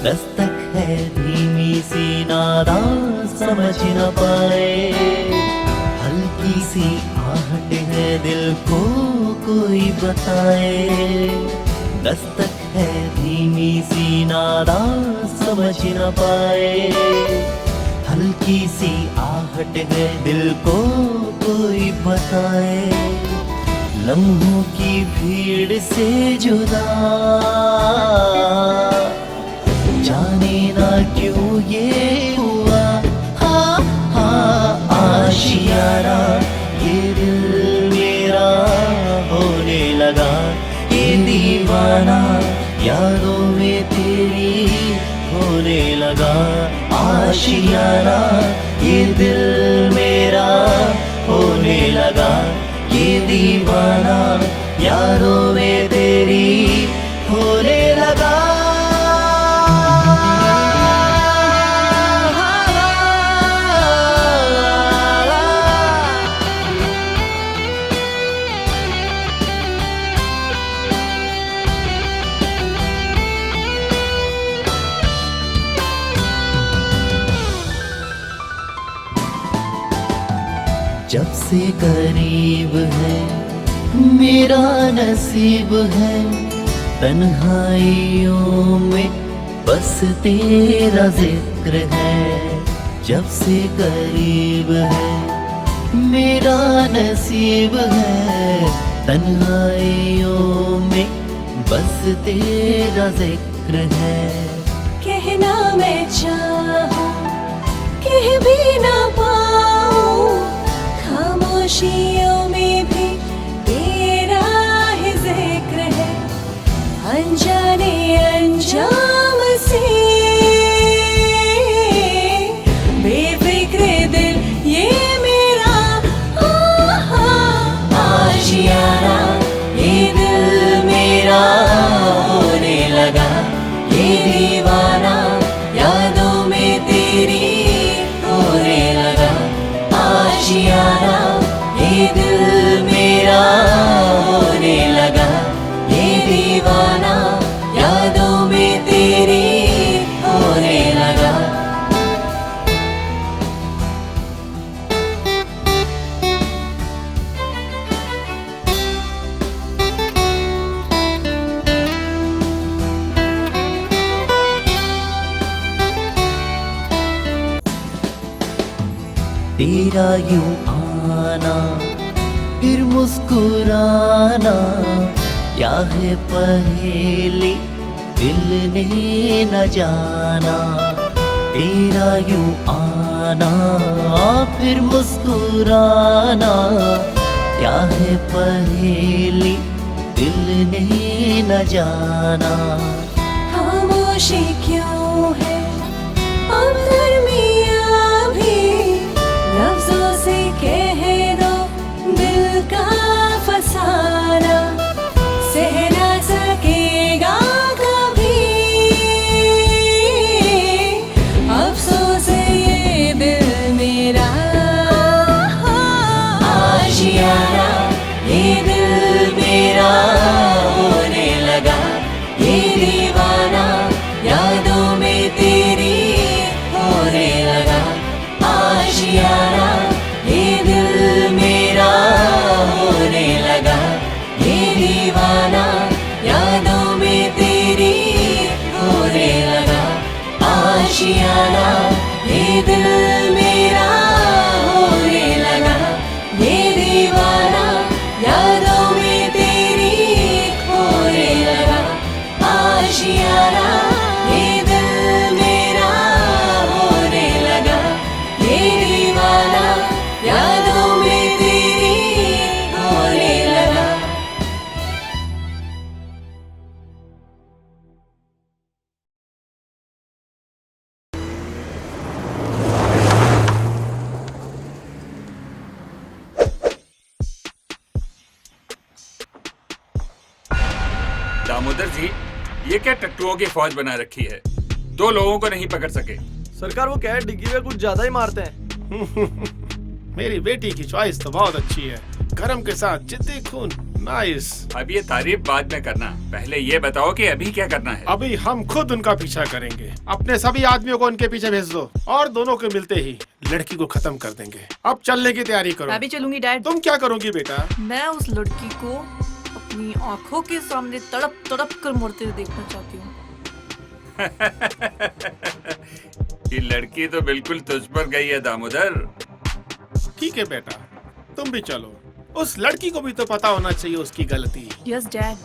दस्तक है धीमी सी नादान समझ न पाए, हल्की सी आहट है दिल को कोई बताए। दस्तक है धीमी सी नादान समझ न पाए, हल्की सी आहट है दिल को कोई बताए। लम्हों की भीड़ से जुदा जाने ना क्यों ये हुआ। हाँ हाँ आशियाना ये दिल मेरा होने लगा, ये दीवाना यादों में तेरी होने लगा। आशियाना ये दिल मेरा होने लगा, ये दीवाना यादों में तेरी होने लगा। जब से करीब है मेरा नसीब है, तन्हाइयों में बस तेरा जिक्र है। जब से करीब है मेरा नसीब है, तन्हाइयों में बस तेरा जिक्र है।
कहना मैं चाहूं कह भी ना पाऊं, खामोशियों में भी तेरा ही जिक्र है। अनजाने अंजाम से बेफिक्र दिल ये मेरा
तेरा यूं आना फिर मुस्कुराना, क्या है पहेली दिल ने न जाना। तेरा यूं आना फिर मुस्कुराना, क्या है पहेली दिल ने न जाना।
खामोशी क्यों है अब दरमियाँ भी, लफ्जों से कह दो दिल का फसाना, सह ना सकेगा कभी अफसोस ये दिल मेरा। आशियाना ये दिल मेरा होने लगा, ये दीवाना यादों में तेरी होने लगा। आशियाना ये दिल मेरा होने लगा, ये दीवाना यादों में तेरी होने लगा। आशियाना ये दिल मेरा होने लगा, ये दीवाना यादों में तेरी होने लगा। आशियाना ये दिल मेरा होने लगा, ये दीवाना यादों में तेरी होने लगा।
दामोदर जी, ये क्या टट्टुओं की फौज बना रखी है? 2 लोगों को नहीं पकड़ सके।
सरकार वो क्या है, डिग्गी में कुछ ज्यादा ही मारते हैं।
मेरी बेटी की चॉइस तो बहुत अच्छी है, गरम के साथ जिद्दी खून, नाइस।
अब ये तारीफ बाद में करना, पहले ये बताओ कि अभी क्या करना है?
अभी हम खुद उनका पीछा करेंगे। अपने सभी आदमियों को उनके पीछे भेज दो और दोनों को मिलते ही लड़की को खत्म कर देंगे। अब चलने की तैयारी करो।
मैं भी चलूंगी डैड।
तुम क्या करोगी बेटा?
मैं उस लड़की को अपनी आंखों के सामने तड़प तड़प कर मरते हुए देखना चाहती हूँ।
ये लड़की तो बिल्कुल तुझ पर गई है दामोदर।
ठीक है बेटा, तुम भी चलो। उस लड़की को भी तो पता होना चाहिए उसकी गलती।
Yes dad.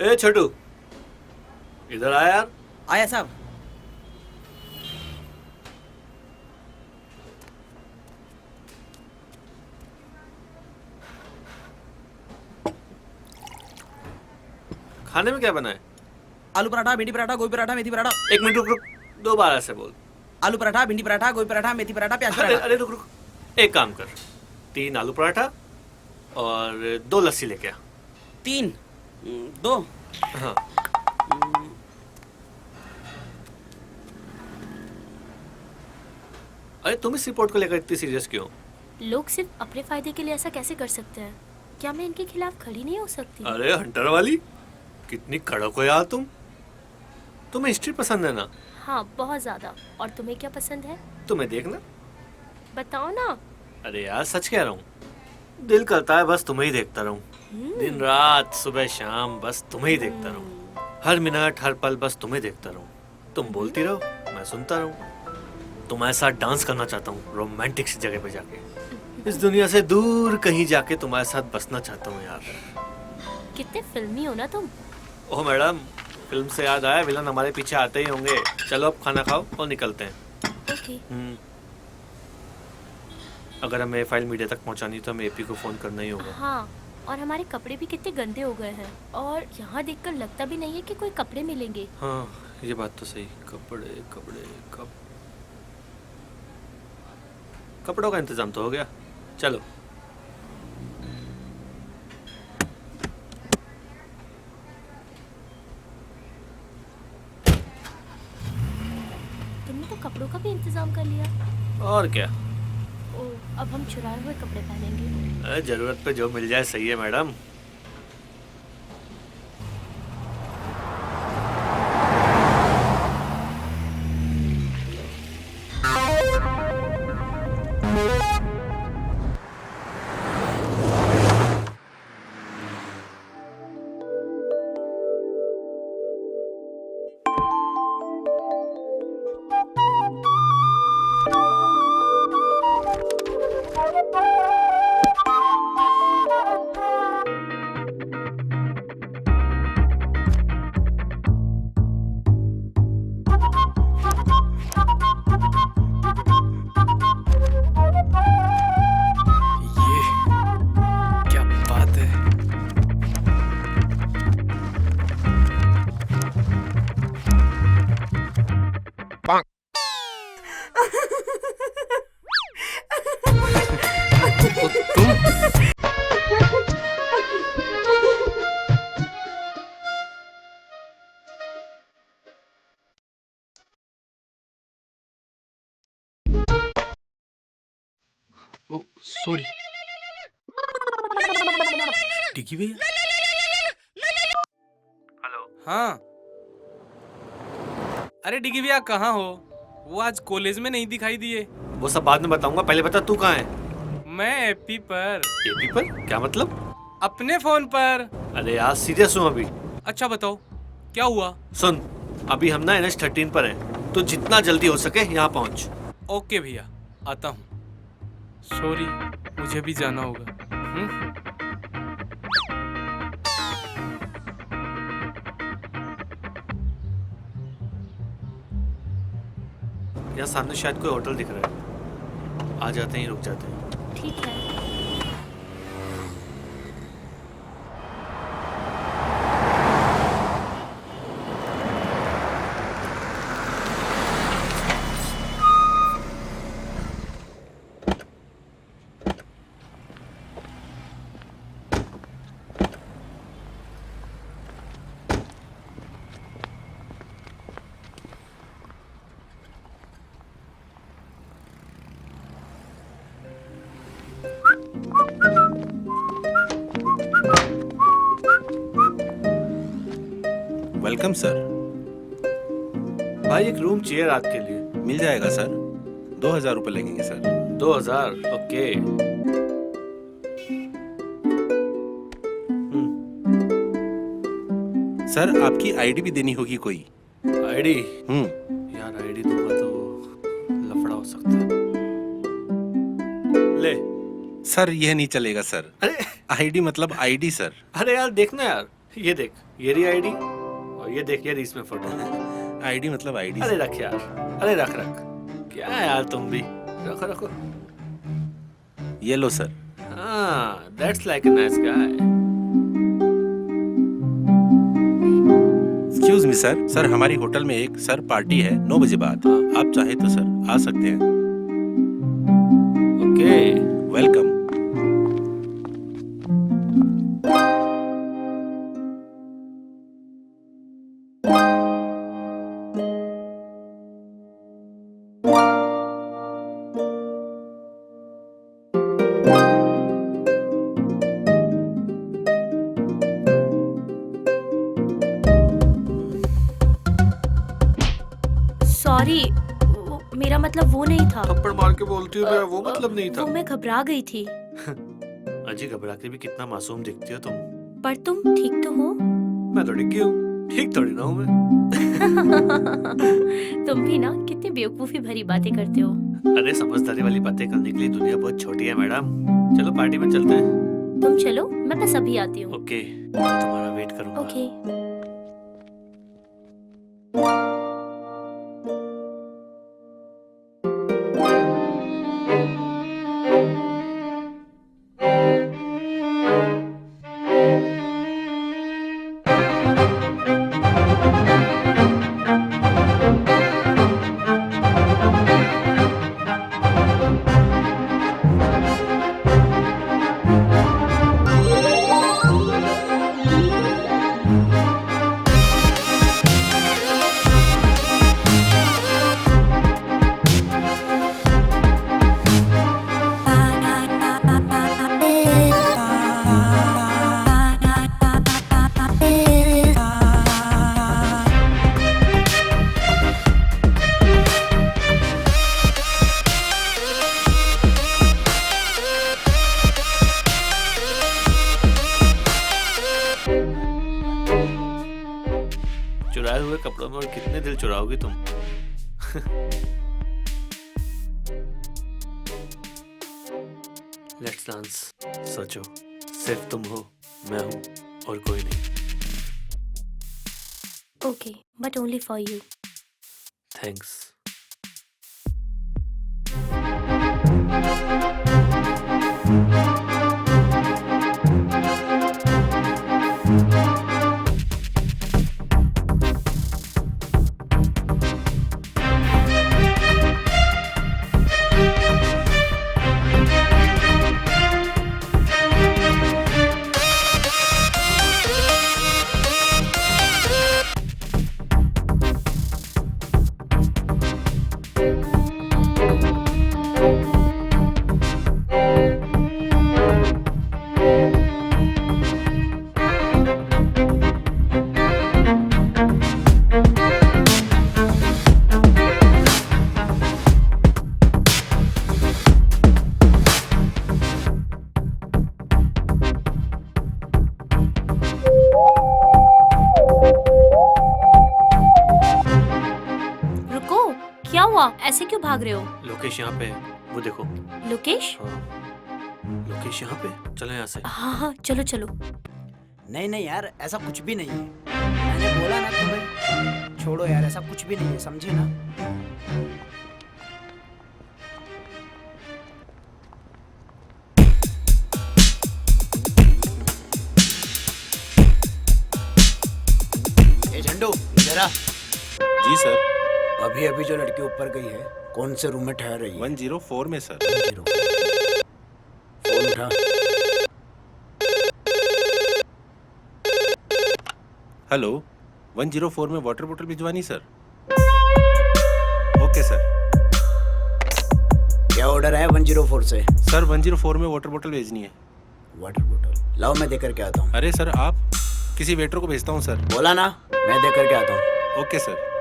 ए छोटू, इधर आया यार।
आया साहब।
खाने में क्या बना है?
आलू पराठा, भिंडी पराठा, गोभी पराठा, मेथी पराठा।
1 मिनट रुक रुक, 2 बार ऐसे बोल।
आलू पराठा, भिंडी पराठा, गोभी पराठा, मेथी पराठा, प्याज
अरे
पराठा।
अरे रुक रुक, एक काम कर, 3 आलू पराठा और 2 लस्सी लेके आ।
3, 2।
हाँ। अरे तुम इस रिपोर्ट को लेकर इतनी सीरियस क्यों?
लोग सिर्फ अपने फायदे के लिए ऐसा कैसे कर सकते हैं? क्या मैं इनके खिलाफ खड़ी नहीं हो सकती?
अरे हंटर वाली, कितनी कड़क हो यार तुम। तुम्हें हिस्ट्री पसंद है ना?
हाँ, बहुत ज्यादा। और तुम्हें क्या पसंद है?
तुम्हें देखना।
बताओ ना।
अरे यार सच कह रहा हूँ, दिल करता है बस तुम्हें ही देखता रहूं। दिन रात सुबह शाम बस तुम्हें ही देखता रहूं। हर मिनट हर पल बस तुम्हें देखता रहूं। तुम बोलती रहो, मैं सुनता रहूं। तुम्हारे साथ डांस करना चाहता हूँ रोमांटिक सी जगह पे जाके। इस दुनिया से दूर कहीं जाके तुम्हारे साथ बसना चाहता हूँ यार।
कितने फिल्मी हो ना तुम।
ओह मैडम, फिल्म से याद आया, विलन हमारे पीछे आते ही होंगे। चलो अब खाना खाओ और निकलते हैं।
ओके।
अगर हमें फाइल मीडिया तक पहुंचानी तो हमें एपी को फोन करना ही होगा।
हाँ, और हमारे कपड़े भी कितने गंदे हो गए हैं और यहाँ देखकर लगता भी नहीं है कि कोई कपड़े मिलेंगे।
हाँ ये बात तो सही। कपड़ों का इंतजाम तो हो गया। चलो। और क्या,
ओ, अब हम चुराए हुए कपड़े पहनेंगे।
जरूरत पे जो मिल जाए सही है मैडम।
क्या बात है। सॉरी टिकी भैया।
हेलो।
हाँ, अरे डिगी भैया कहाँ हो? वो आज कॉलेज में नहीं दिखाई दिए।
वो सब बाद में बताऊंगा, पहले बता तू कहाँ है?
मैं एपी पर।
एपी पर? क्या मतलब?
अपने फोन पर।
अरे यार सीरियस हूँ अभी।
अच्छा बताओ क्या हुआ?
सुन, अभी हम ना NH13 पर हैं, तो जितना जल्दी हो सके यहाँ पहुँच।
ओके भैया, आता हूँ। सॉरी, मुझे भी जाना होगा।
यहाँ सामने शायद कोई होटल दिख रहा है, आ जाते ही रुक जाते हैं।
ठीक है।
Welcome sir.
भाई एक रूम चाहिए रात के लिए।
मिल जाएगा सर, 2000 रुपये लगेंगे सर।
2000? ओके।
सर आपकी आईडी भी देनी होगी कोई।
आईडी? यार आईडी दूंगा तो लफड़ा हो सकता है। ले।
सर यह नहीं चलेगा सर।
अरे
आईडी मतलब आईडी सर।
अरे यार देखना यार, ये देख, ये रही आईडी और ये देख, ये रही इसमें फोटो।
आईडी मतलब आईडी।
अरे रख यार, अरे रख रख। क्या है यार तुम भी, रखो रखो।
ये लो सर।
हाँ, that's like a nice guy.
Excuse me sir, sir हमारी होटल में एक सर पार्टी है 9 बजे बाद। आप चाहे तो सर आ सकते हैं।
Okay,
welcome.
सॉरी, मेरा मतलब वो नहीं था।
थप्पड़ मार के बोलती हूँ, मेरा वो मतलब नहीं था।
वो मैं घबरा गई थी।
अजी घबरा के भी कितना मासूम दिखती हो तुम।
पर तुम ठीक तो हो?
मैं तो डिग्गी हूँ, ठीक थोड़ी ना हूँ मैं।
तुम भी ना कितनी बेवकूफी भरी बातें करते हो।
अरे समझदारी वाली बातें करने के लिए दुनिया बहुत छोटी है मैडम। चलो पार्टी में चलते हैं।
तुम चलो, मैं बस अभी आती हूँ।
ओके, मैं तुम्हारा वेट करूँगा।
ओके।
कमर कितने दिल चुराओगी तुम? Let's dance. सोचो, सिर्फ तुम हो, मैं हूँ और कोई नहीं।
Okay, but only for you.
Thanks.
रुको, क्या हुआ? ऐसे क्यों भाग रहे हो?
लोकेश यहाँ पे है, वो देखो।
लोकेश?
हाँ, लोकेश यहाँ पे। चलो यहाँ से।
हाँ हाँ, चलो चलो।
नहीं नहीं यार, ऐसा कुछ भी नहीं है। मैंने बोला ना तुम्हें, छोड़ो यार, ऐसा कुछ भी नहीं है, समझे ना? ए झंडू, जरा।
जी सर।
अभी अभी जो लड़की ऊपर गई है, कौन से रूम में ठहर रही है?
104 में सर।
फोन उठा।
हेलो, 104 में वाटर बोतल भिजवानी सर। Okay sir.
क्या ऑर्डर है 104 से?
सर 104 में वाटर बोतल भेजनी है।
वाटर बोतल लाओ, मैं देकर के आता हूँ।
अरे सर, आप किसी वेटर को भेजता हूँ सर।
बोला ना, मैं देकर के आता हूँ।
Okay sir.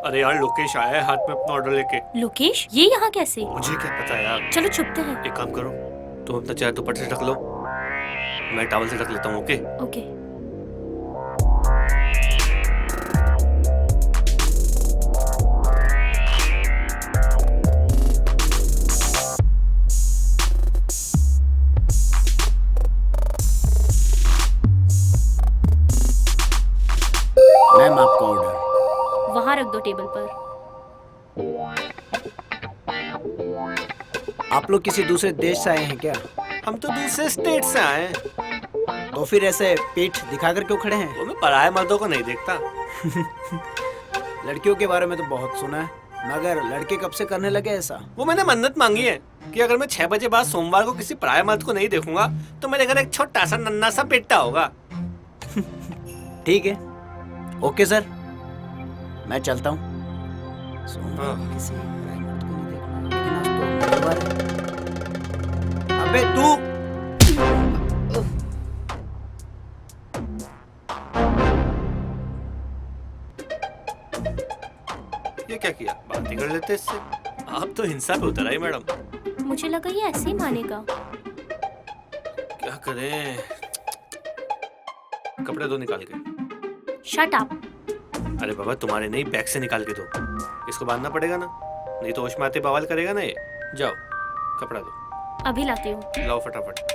अरे यार, लोकेश आया है हाथ में अपना ऑर्डर लेके।
लोकेश, ये यहाँ कैसे?
मुझे क्या पता यार।
चलो छुपते हैं।
एक काम करो, तुम अपना चेहरा दुपट्टे से ढक लो, मैं टॉवल से ढक लेता हूँ। Okay
okay.
मैम, आपका ऑर्डर
वहाँ रख दो टेबल पर।
आप लोग किसी दूसरे देश से आए हैं क्या?
हम तो दूसरे स्टेट से आए हैं।
तो फिर ऐसे पीठ दिखाकर क्यों खड़े हैं?
वो मैं पराये मर्दों को नहीं देखता।
लड़कियों के बारे में तो बहुत सुना है, मगर लड़के कब से करने लगे ऐसा?
वो मैंने मन्नत मांगी है कि अगर मैं 6 बजे बाद सोमवार को किसी पराये मर्द को नहीं देखूंगा तो मेरे घर एक छोटा सा नन्ना सा बेटा होगा।
ठीक है, ओके सर, मैं चलता हूँ। अबे तू!
ये क्या किया? बात ही कर लेते इससे। आप तो हिंसा पे उतर आई मैडम।
मुझे लगा ये ऐसे ही मानेगा।
क्या करें? कपड़े दो निकाल के।
Shut up.
अरे बाबा, तुम्हारे नहीं, बैग से निकाल के दो। इसको बांधना पड़ेगा ना, नहीं तो होश में आते बवाल करेगा ना ये। जाओ, कपड़ा दो।
अभी लाती हूँ।
लाओ फटाफट।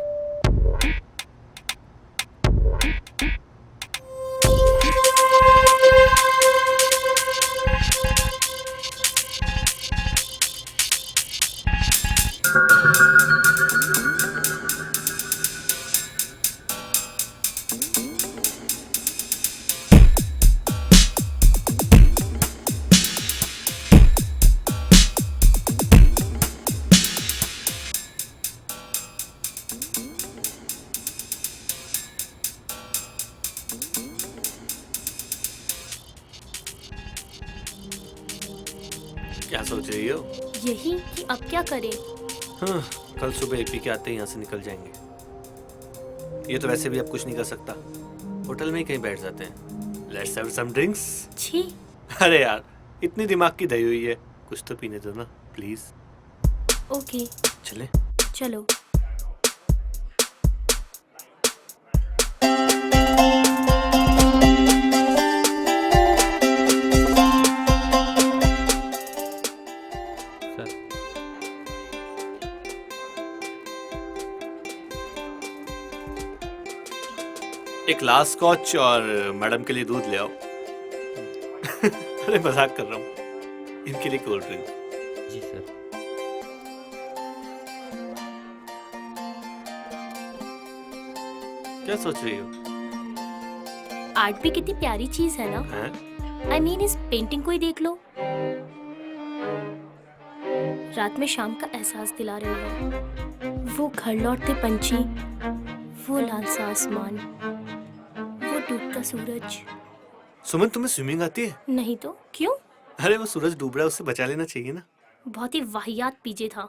क्या सोच रही हो?
यही कि अब क्या करें?
हाँ, कल सुबह एपी के आते ही यहाँ से निकल जाएंगे। ये तो वैसे भी अब कुछ नहीं कर सकता, होटल में ही कहीं बैठ जाते हैं। Let's have some drinks.
छी।
अरे यार, इतनी दिमाग की दही हुई है, कुछ तो पीने दो ना प्लीज।
ओके
चले।
चलो।
एक लास्ट स्कॉच और मैडम के लिए दूध ले आओ। अरे मजाक कर रहा हूँ, इनके लिए कोल्ड ड्रिंक।
जी सर।
क्या सोच रही हो?
आर्ट भी कितनी प्यारी चीज है ना। आई मीन इस पेंटिंग को ही देख लो, रात में शाम का एहसास दिला रही है। वो घर लौटते पंछी, वो लाल सा आसमान, वो डूबता सूरज।
सुमन, तुम्हें स्विमिंग आती है?
नहीं तो क्यों?
अरे वो सूरज डूब रहा है, उससे बचा लेना चाहिए ना।
बहुत ही वाहियात पीजे था।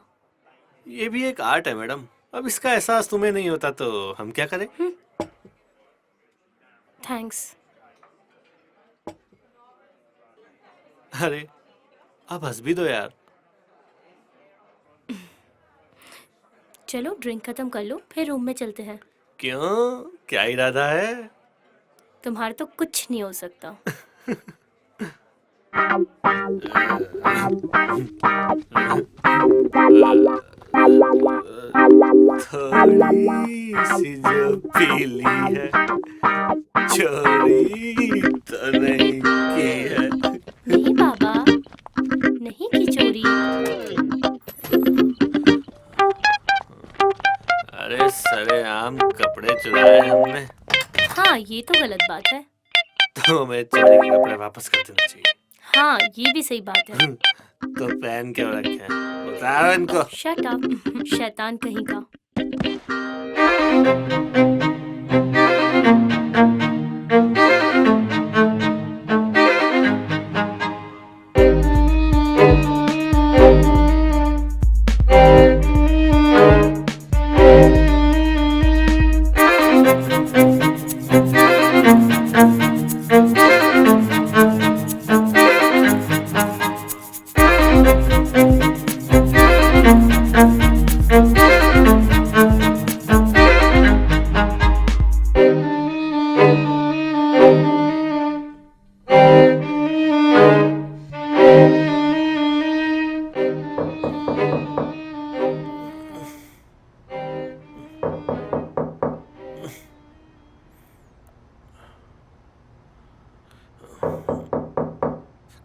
ये भी एक आर्ट है मैडम, अब इसका एहसास तुम्हें नहीं होता तो हम क्या करें?
थैंक्स।
अरे अब हंस भी दो यार।
चलो ड्रिंक खत्म कर लो, फिर रूम में चलते हैं।
क्यों, क्या इरादा है?
तुम्हारा तो कुछ नहीं हो सकता।
थोड़ी सी जो पीली है, चोरी तो नहीं की है।
नहीं बाबा, नहीं की चोरी।
अरे सरेआम कपड़े चुराए हमने।
हाँ ये तो गलत बात है।
तो हमें चोरी के कपड़े वापस कर देना चाहिए।
हाँ ये भी सही बात है।
तो पहन क्यों रखे हैं? उतारो इनको।
शट अप, शैतान कहीं का।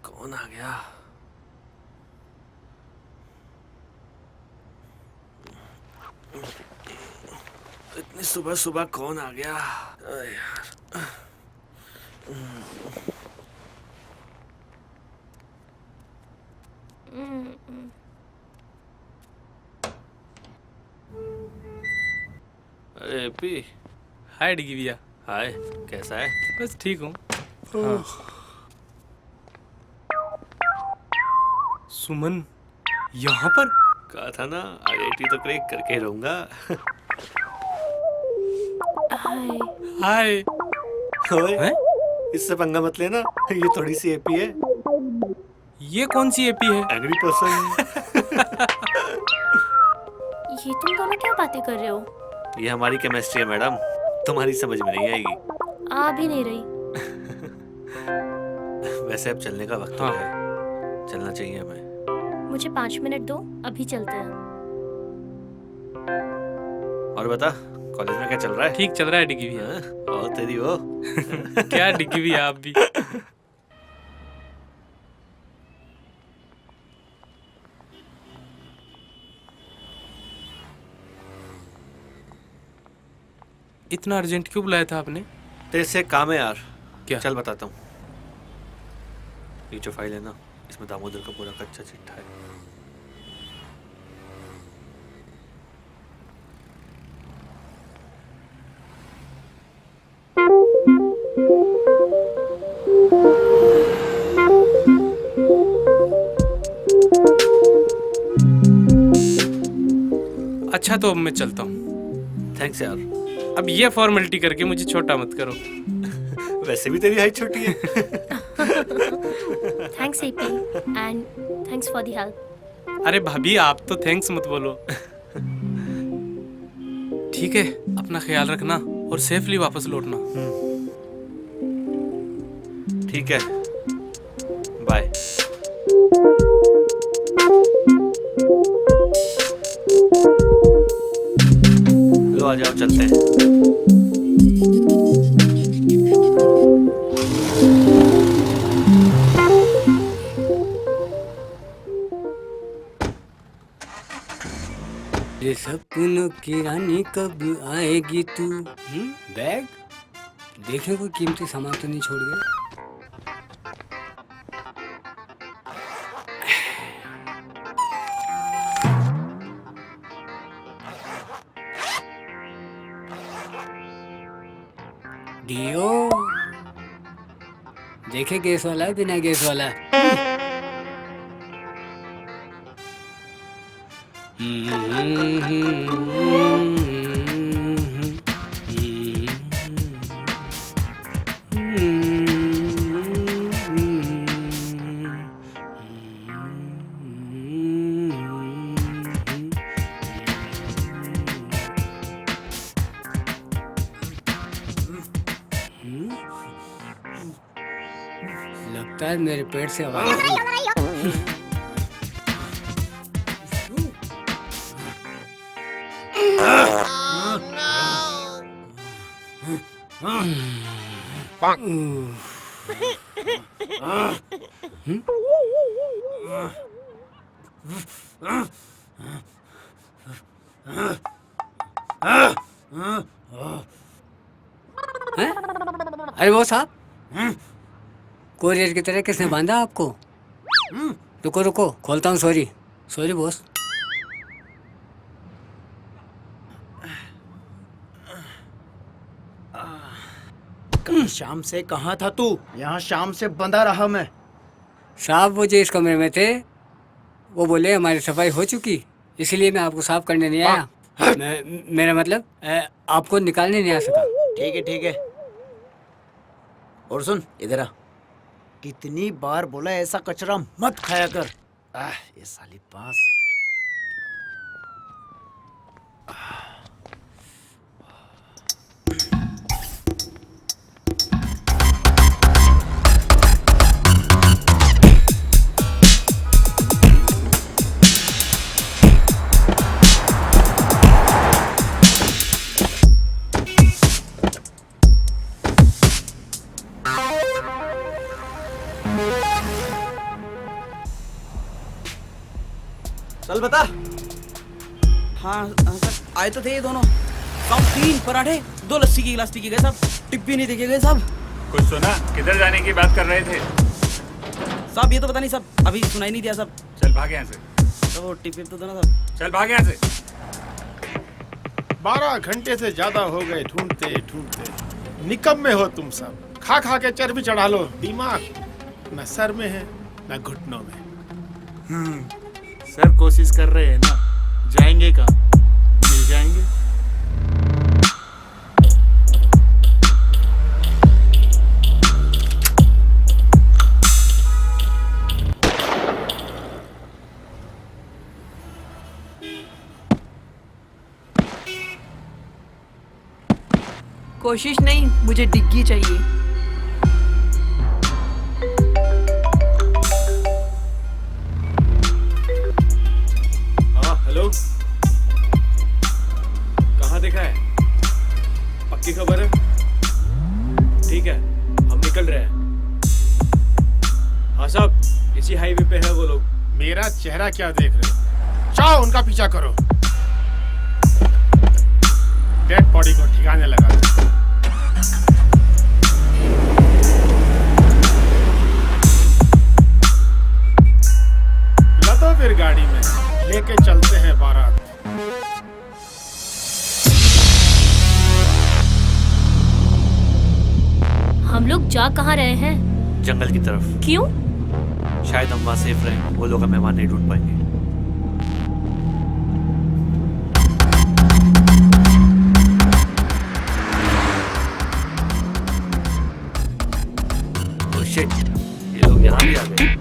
कौन आ गया? इतनी सुबह सुबह कौन आ गया? अरे यार। अरे पी।
हाय डिगी भैया।
हाय, कैसा है?
बस ठीक हूँ।
हाँ।
सुमन यहाँ पर?
कहा था ना, IIT तो क्रैक करके ही रहूंगा।
हाय।
हाय।
ओए, इससे पंगा मत लेना, ये थोड़ी सी एपी है।
ये कौन सी एपी है?
Angry person.
ये तुम दोनों क्या बातें कर रहे हो?
ये हमारी केमिस्ट्री है मैडम, तुम्हारी समझ में नहीं आएगी।
आ भी नहीं रही।
वैसे अब चलने का वक्त हो गया है, चलना चाहिए हमें।
मुझे 5 मिनट दो, अभी चलते हैं।
और बता, कॉलेज में क्या चल रहा है?
ठीक चल रहा है डिगी भैया।
और तेरी वो
क्या डिगी भैया, आप भी। इतना अर्जेंट क्यों बुलाया था आपने?
तेरे से काम है यार।
क्या?
चल बताता हूँ। ये जो फाइल है ना, इसमें दामोदर का पूरा कच्चा चिट्ठा है।
अच्छा तो अब मैं चलता हूँ।
थैंक्स यार।
अब ये फॉर्मेलिटी करके मुझे छोटा मत करो।
वैसे भी तेरी हाइट छोटी है।
Thanks AP and thanks for the help.
अरे भाभी आप तो थैंक्स मत बोलो। ठीक है, अपना ख्याल रखना और सेफली वापस लौटना।
ठीक है, बाय। लो आ जाओ, चलते हैं।
ये सपनों की रानी कब आएगी तू? बैग देखे कोई कीमती सामान तो नहीं छोड़ गया। डियो देखे गैस वाला है बिना गैस वाला। लगता है मेरे पेट से आवाज आ रही है। अरे वो साहब, कोरियर की तरह किसने बांधा आपको? रुको रुको, खोलता हूँ। Sorry sorry boss.
कल शाम से कहाँ था तू? यहाँ शाम से बंधा रहा मैं।
साहब वो जो इस कमरे में थे वो बोले हमारी सफाई हो चुकी, इसलिए मैं आपको साफ करने नहीं आया। मेरा मतलब आपको निकालने नहीं आ सका।
ठीक है ठीक है। और सुन, इधर आ। कितनी बार बोला ऐसा कचरा मत खाया कर। ये साली पास।
चल बता। हाँ सर, आए तो थे ये दोनों। साहब 3 पराठे, 2 लस्सी की गिलास पी के गए साहब। टिप भी नहीं देखे गए साहब।
कुछ सुना? किधर जाने की बात कर रहे थे?
साहब ये तो पता नहीं साहब, अभी सुनाई नहीं दिया साहब।
चल भाग यहाँ से।
तो वो टिप तो दोनों साहब।
चल भाग यहाँ से।
12 घंटे से ज्यादा हो गए ढूंढते ढूंढते। निकम्मे हो तुम सब। खा खा के चर्बी चढ़ा लो। दिमाग न सर में है न घुटनों में।
सर कोशिश कर रहे हैं ना, जाएंगे कहाँ? मिल जाएंगे।
कोशिश नहीं, मुझे डिग्गी चाहिए।
हेलो, कहाँ देखा है? पक्की खबर है? ठीक है, हम निकल रहे हैं। हाँ साहब, इसी हाईवे पे है वो लोग।
मेरा चेहरा क्या देख रहे हो? जाओ उनका पीछा करो। डेड बॉडी को ठिकाने लगा दो। लदो फिर गाड़ी में, लेके चलते हैं बारात।
हम लोग जा कहाँ रहे हैं?
जंगल की तरफ।
क्यों?
शायद हम वहाँ सेफ रहें, वो लोग हमें वहाँ नहीं ढूंढ पाएंगे। शिट, ये लोग यहाँ भी आ गए।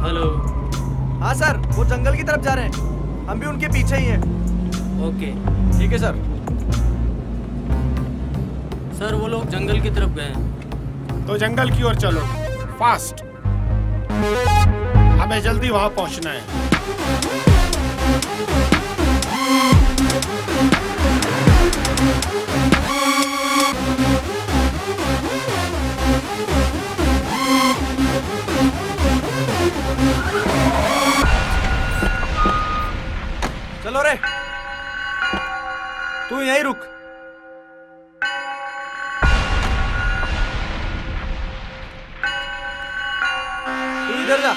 हेलो। हाँ सर, वो जंगल की तरफ जा रहे हैं, हम भी उनके पीछे ही हैं।
ओके।
ठीक है सर।
सर वो लोग जंगल की तरफ गए हैं।
तो जंगल की ओर चलो, फास्ट। हमें जल्दी वहां पहुंचना है।
चलो रे, तू यहीं रुक। तू इधर जा,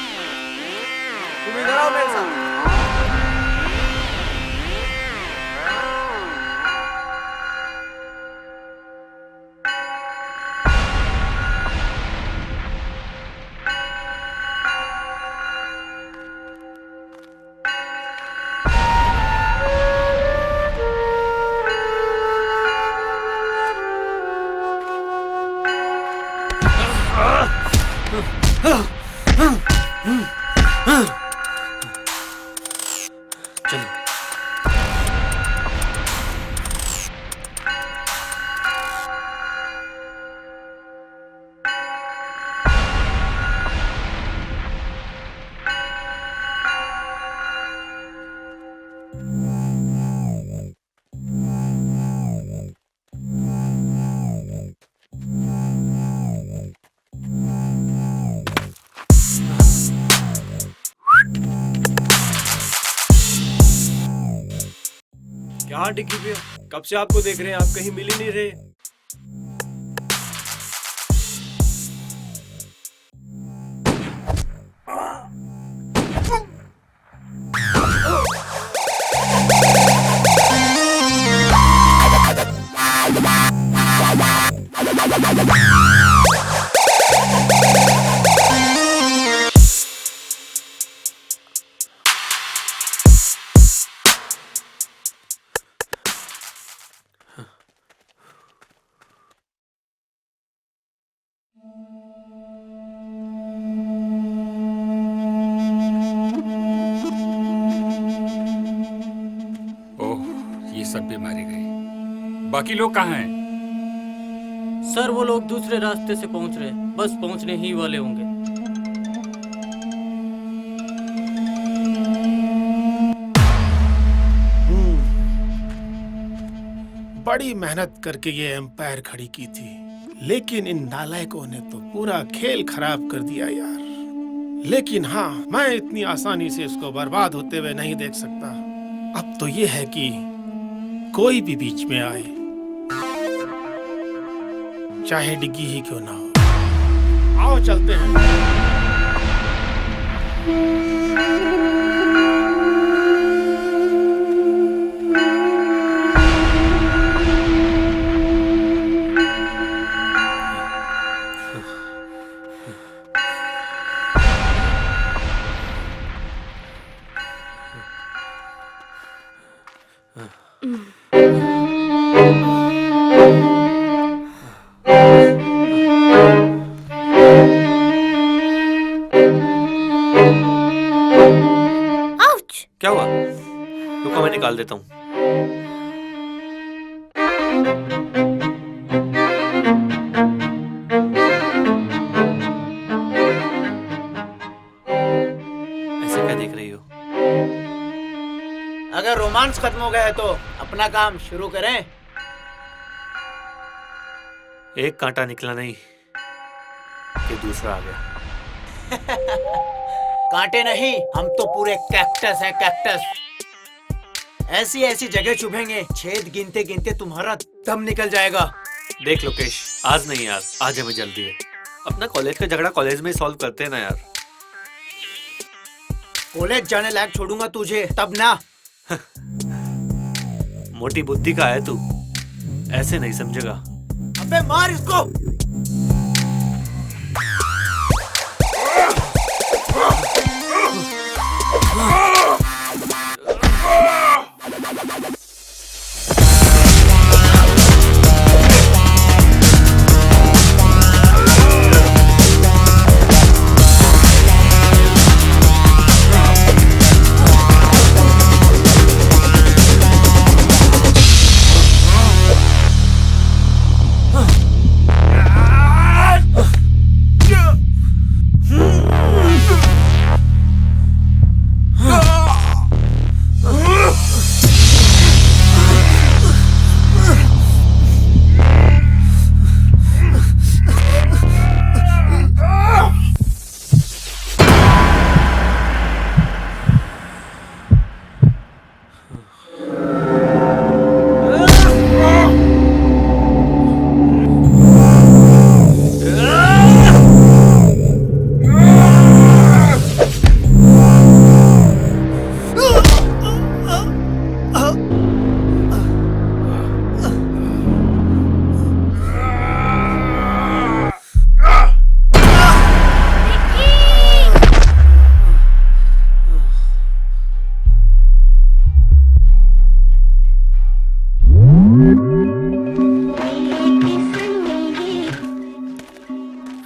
तुम इधर आओ मेरे साथ।
क्या डिग्गी भैया, कब से आपको देख रहे हैं, आप कहीं मिल ही नहीं रहे।
ओह, ये सब भी मारे गए। बाकी लोग कहाँ हैं?
सर वो लोग दूसरे रास्ते से पहुंच रहे हैं, बस पहुंचने ही वाले होंगे।
बड़ी मेहनत करके ये एम्पायर खड़ी की थी, लेकिन इन नालायकों ने तो पूरा खेल खराब कर दिया यार। लेकिन हाँ, मैं इतनी आसानी से इसको बर्बाद होते हुए नहीं देख सकता। अब तो ये है कि कोई भी बीच में आए, चाहे डिग्गी ही क्यों ना हो। आओ चलते हैं।
क्या हुआ? रुको, मैं निकाल देता हूँ। ऐसे क्या देख रही हो?
अगर रोमांस खत्म हो गया है तो अपना काम शुरू करें।
एक कांटा निकला नहीं कि दूसरा आ गया।
कांटे नहीं, हम तो पूरे कैक्टस है, कैक्टस। ऐसी ऐसी जगह चुभेंगे, छेद गिनते गिनते तुम्हारा दम निकल जाएगा।
देख लोकेश, आज नहीं यार, आज हमें जल्दी है। अपना कॉलेज का झगड़ा कॉलेज में ही सॉल्व करते हैं ना यार।
कॉलेज जाने लायक छोड़ूंगा तुझे तब ना।
मोटी बुद्धि का है तू, ऐसे नहीं समझेगा।
अबे मार इसको।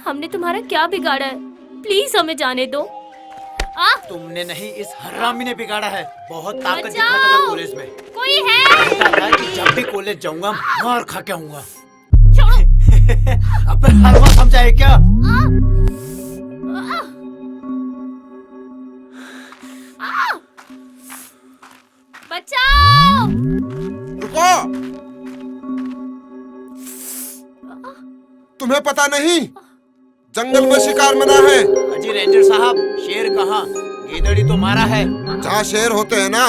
हमने तुम्हारा क्या बिगाड़ा है? प्लीज हमें जाने दो।
तुमने नहीं, इस हरामी ने बिगाड़ा है। बहुत ताकत
बचाओ!
दिखाता था कॉलेज में।
कोई है?
कहता था कि जब भी कॉलेज जाऊंगा मार खा के आऊंगा। अब हलवा समझा है क्या?
बचाओ!
रुको! तुम्हें पता नहीं जंगल में शिकार मना है।
अजी रेंजर साहब, शेर कहाँ? गीदड़ी तो मारा है।
जहाँ शेर होते हैं ना,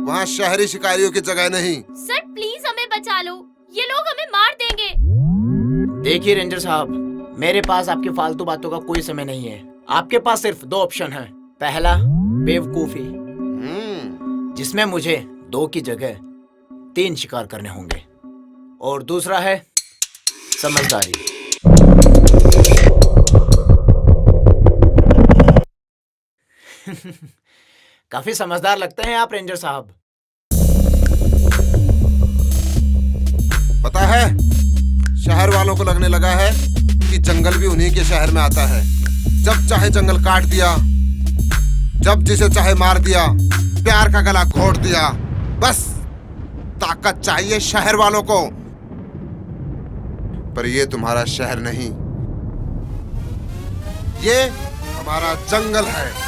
वहाँ शहरी शिकारियों की जगह नहीं।
सर प्लीज हमें बचा लो, ये लोग हमें मार देंगे।
देखिए रेंजर साहब, मेरे पास आपकी फालतू बातों का कोई समय नहीं है। आपके पास सिर्फ दो ऑप्शन हैं। पहला बेवकूफी, जिसमें मुझे 2 की जगह 3 शिकार करने होंगे, और दूसरा है समझदारी। काफी समझदार लगते हैं आप रेंजर साहब।
पता है, शहर वालों को लगने लगा है कि जंगल भी उन्हीं के शहर में आता है। जब चाहे जंगल काट दिया, जब जिसे चाहे मार दिया, प्यार का गला घोट दिया। बस ताकत चाहिए शहर वालों को। पर ये तुम्हारा शहर नहीं, ये हमारा जंगल है।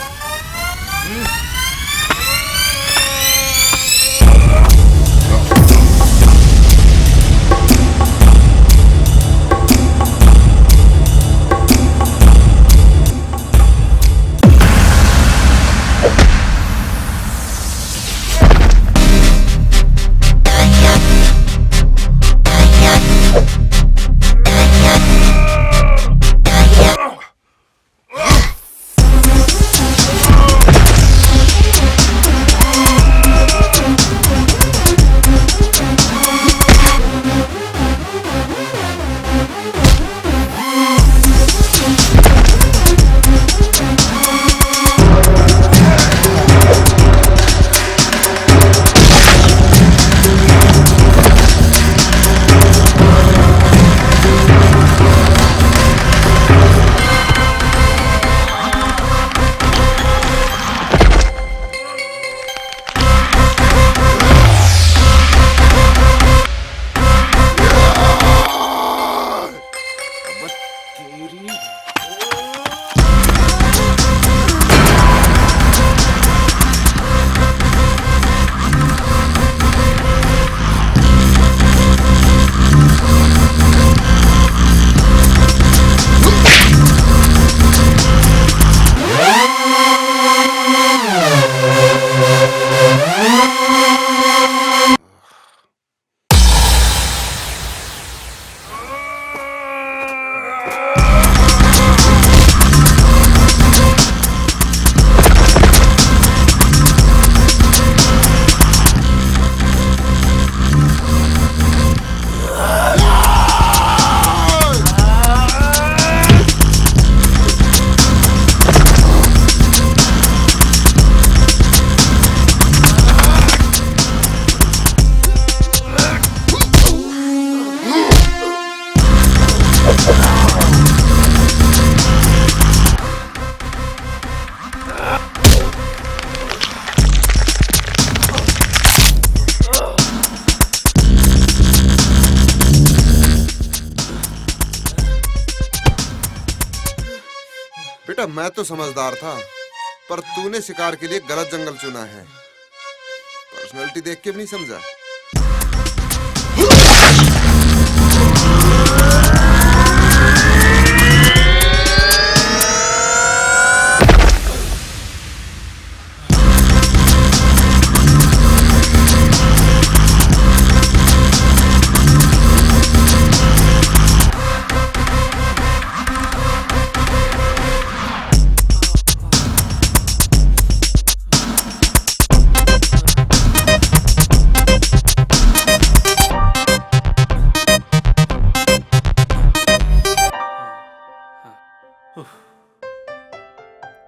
बेटा मैं तो समझदार था, पर तूने शिकार के लिए गलत जंगल चुना है। पर्सनालिटी देख के भी नहीं समझा।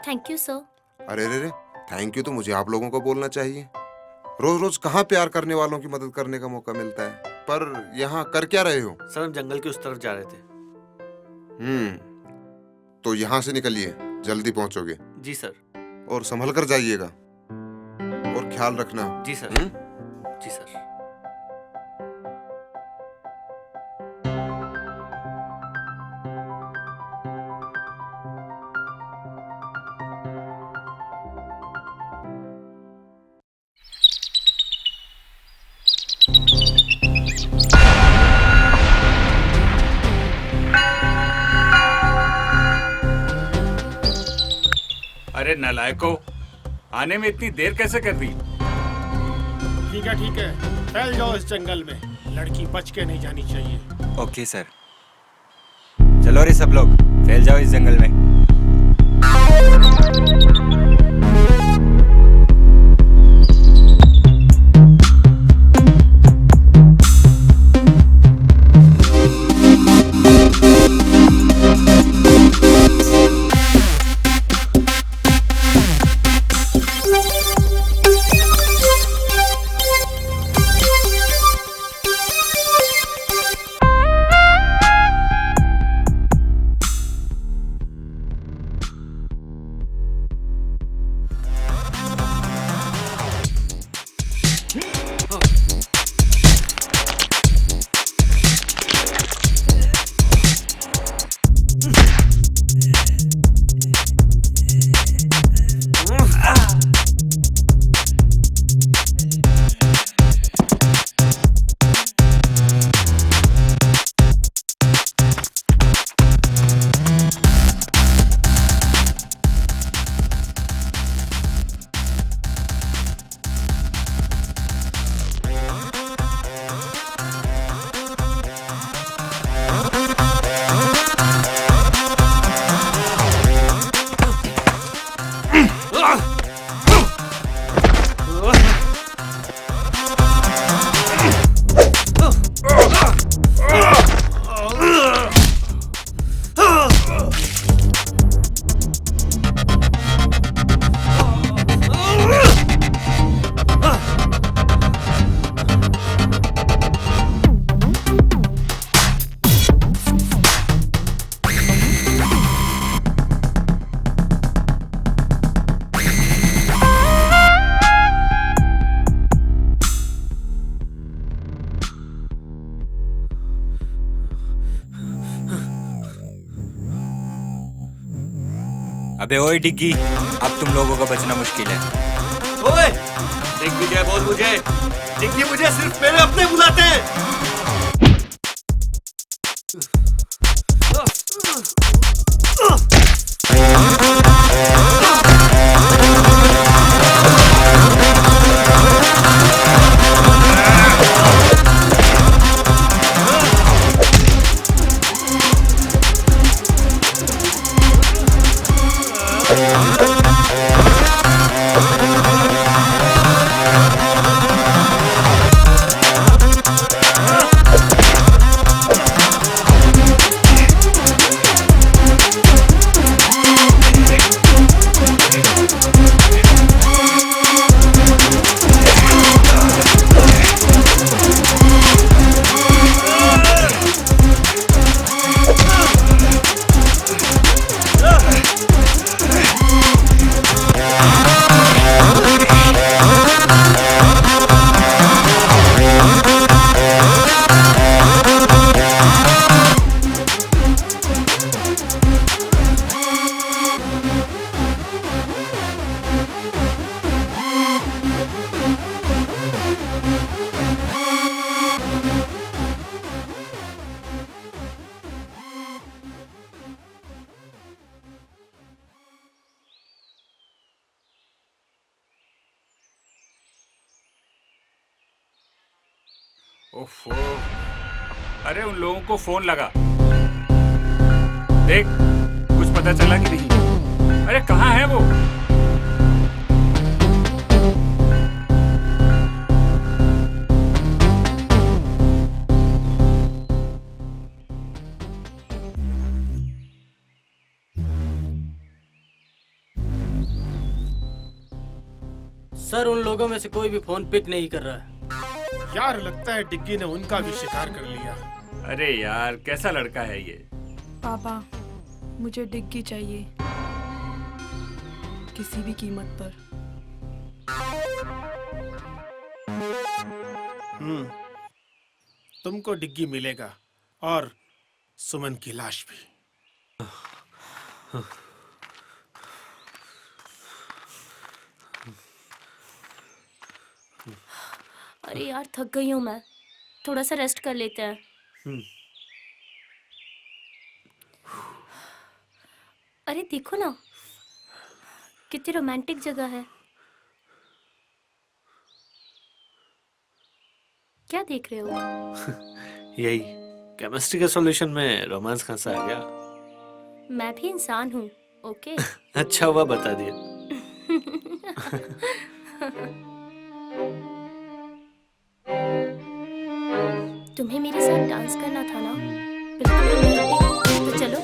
Thank you sir.
अरे रे रे, थैंक यू तो मुझे आप लोगों को बोलना चाहिए। रोज रोज कहाँ प्यार करने वालों की मदद करने का मौका मिलता है। पर यहाँ कर क्या रहे हो?
सर हम जंगल की उस तरफ जा रहे थे।
तो यहाँ से निकलिए, जल्दी पहुँचोगे।
जी सर।
और संभल कर जाइएगा और ख्याल रखना।
जी सर। जी सर।
अरे नालायको, आने में इतनी देर कैसे कर दी?
ठीक है, फैल जाओ इस जंगल में। लड़की बच के नहीं जानी चाहिए।
Okay sir. चलो रे सब लोग, फैल जाओ इस जंगल में। अबे ओए डिग्गी, अब तुम लोगों का बचना मुश्किल है।
ओए, दिग्विजय बोल मुझे। डिग्गी मुझे सिर्फ मेरे अपने बुलाते हैं।
ओफो, अरे उन लोगों को फोन लगा, देख कुछ पता चला कि नहीं? अरे कहाँ है वो?
सर उन लोगों में से कोई भी फोन पिक नहीं कर रहा है।
यार लगता है डिग्गी ने उनका भी शिकार कर लिया।
अरे यार कैसा लड़का है ये।
पापा मुझे डिग्गी चाहिए, किसी भी कीमत पर।
तुमको डिग्गी मिलेगा और सुमन की लाश भी।
अरे यार थक गई हूँ मैं, थोड़ा सा रेस्ट कर लेते हैं। अरे देखो ना कितनी रोमांटिक जगह है। क्या देख रहे हो?
यही केमिस्ट्री के सॉल्यूशन में रोमांस कहाँ से आ गया?
मैं भी इंसान हूँ, ओके?
अच्छा हुआ बता दिया।
तुम्हें मेरे साथ डांस करना था ना? बिल्कुल, तो चलो।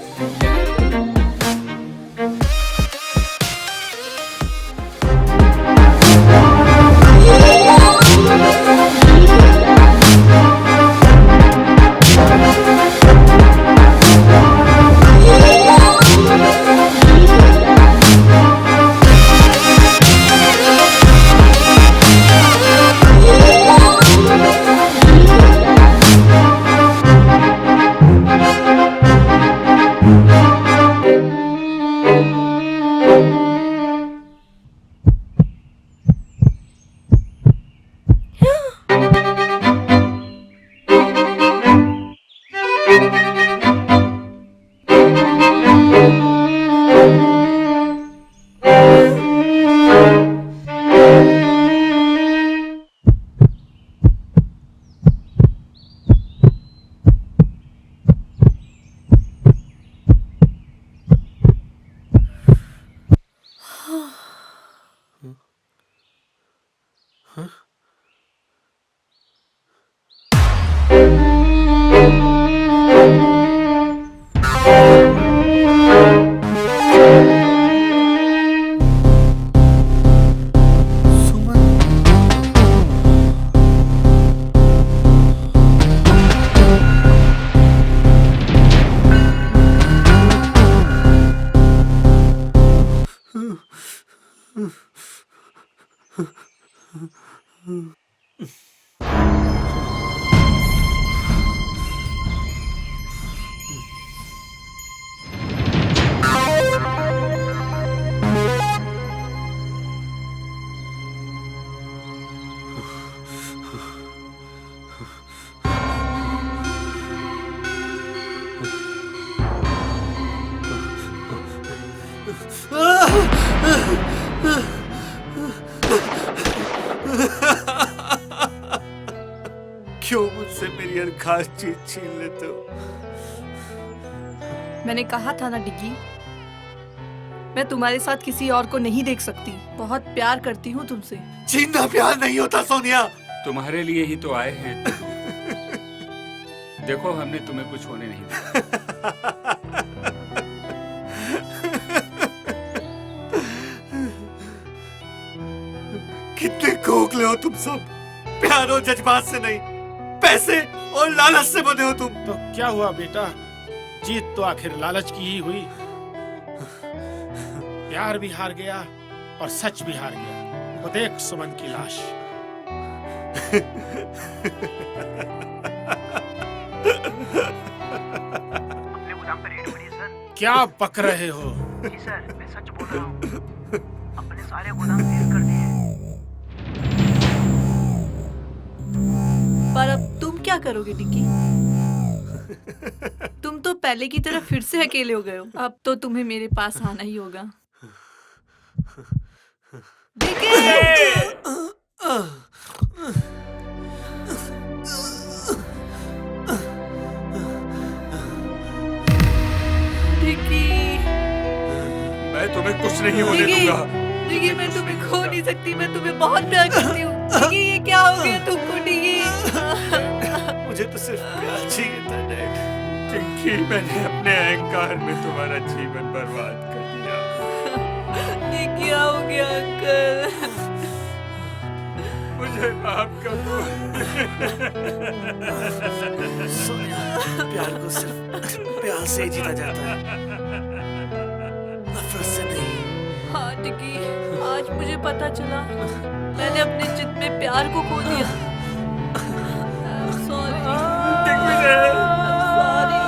क्यों मुझसे मेरी हर खास चीज छीन लेते हो?
मैंने कहा था ना डिग्गी, मैं तुम्हारे साथ किसी और को नहीं देख सकती। बहुत प्यार करती हूँ तुमसे।
छीनना प्यार नहीं होता सोनिया।
तुम्हारे लिए ही तो आए हैं। देखो हमने तुम्हें कुछ होने नहीं दिया।
कितने खोखले हो तुम सब। प्यार और जज्बात से नहीं, पैसे और लालच से बने हो तुम।
तो क्या हुआ बेटा, जीत तो आखिर लालच की ही हुई। प्यार भी हार गया और सच भी हार गया। तो देख सुमन की लाश।
अपने गोदाम पे रेड हो रही है सर।
क्या बक रहे हो?
जी सर मैं सच बोल रहा हूँ, अपने सारे गोदाम सील कर दिए।
पर अब तुम क्या करोगे डिग्गी? तुम तो पहले की तरह फिर से अकेले हो गए हो। अब तो तुम्हें मेरे पास आना ही होगा।
नहीं होने
डिगी,
दूंगा।
डिगी मैं तुम्हें खो नहीं सकती, मैं तुम्हें बहुत प्यार करती हूँ। डिगी ये क्या हो गया तुमको डिगी?
मुझे तो सिर्फ प्यार चाहिए था डैड। पिंकी, मैंने अपने अहंकार में तुम्हारा जीवन बर्बाद कर दिया।
ये क्या हो गया अंकल?
मुझे माफ कर दो।
सोनिया, प्यार को सिर्फ प्यार से ही जीता जाता है, नफरत से नहीं।
हाँ डिगी, आज मुझे पता चला मैंने अपने चित में प्यार को खो दिया। I'm sorry.
Digvijay,
I'm sorry.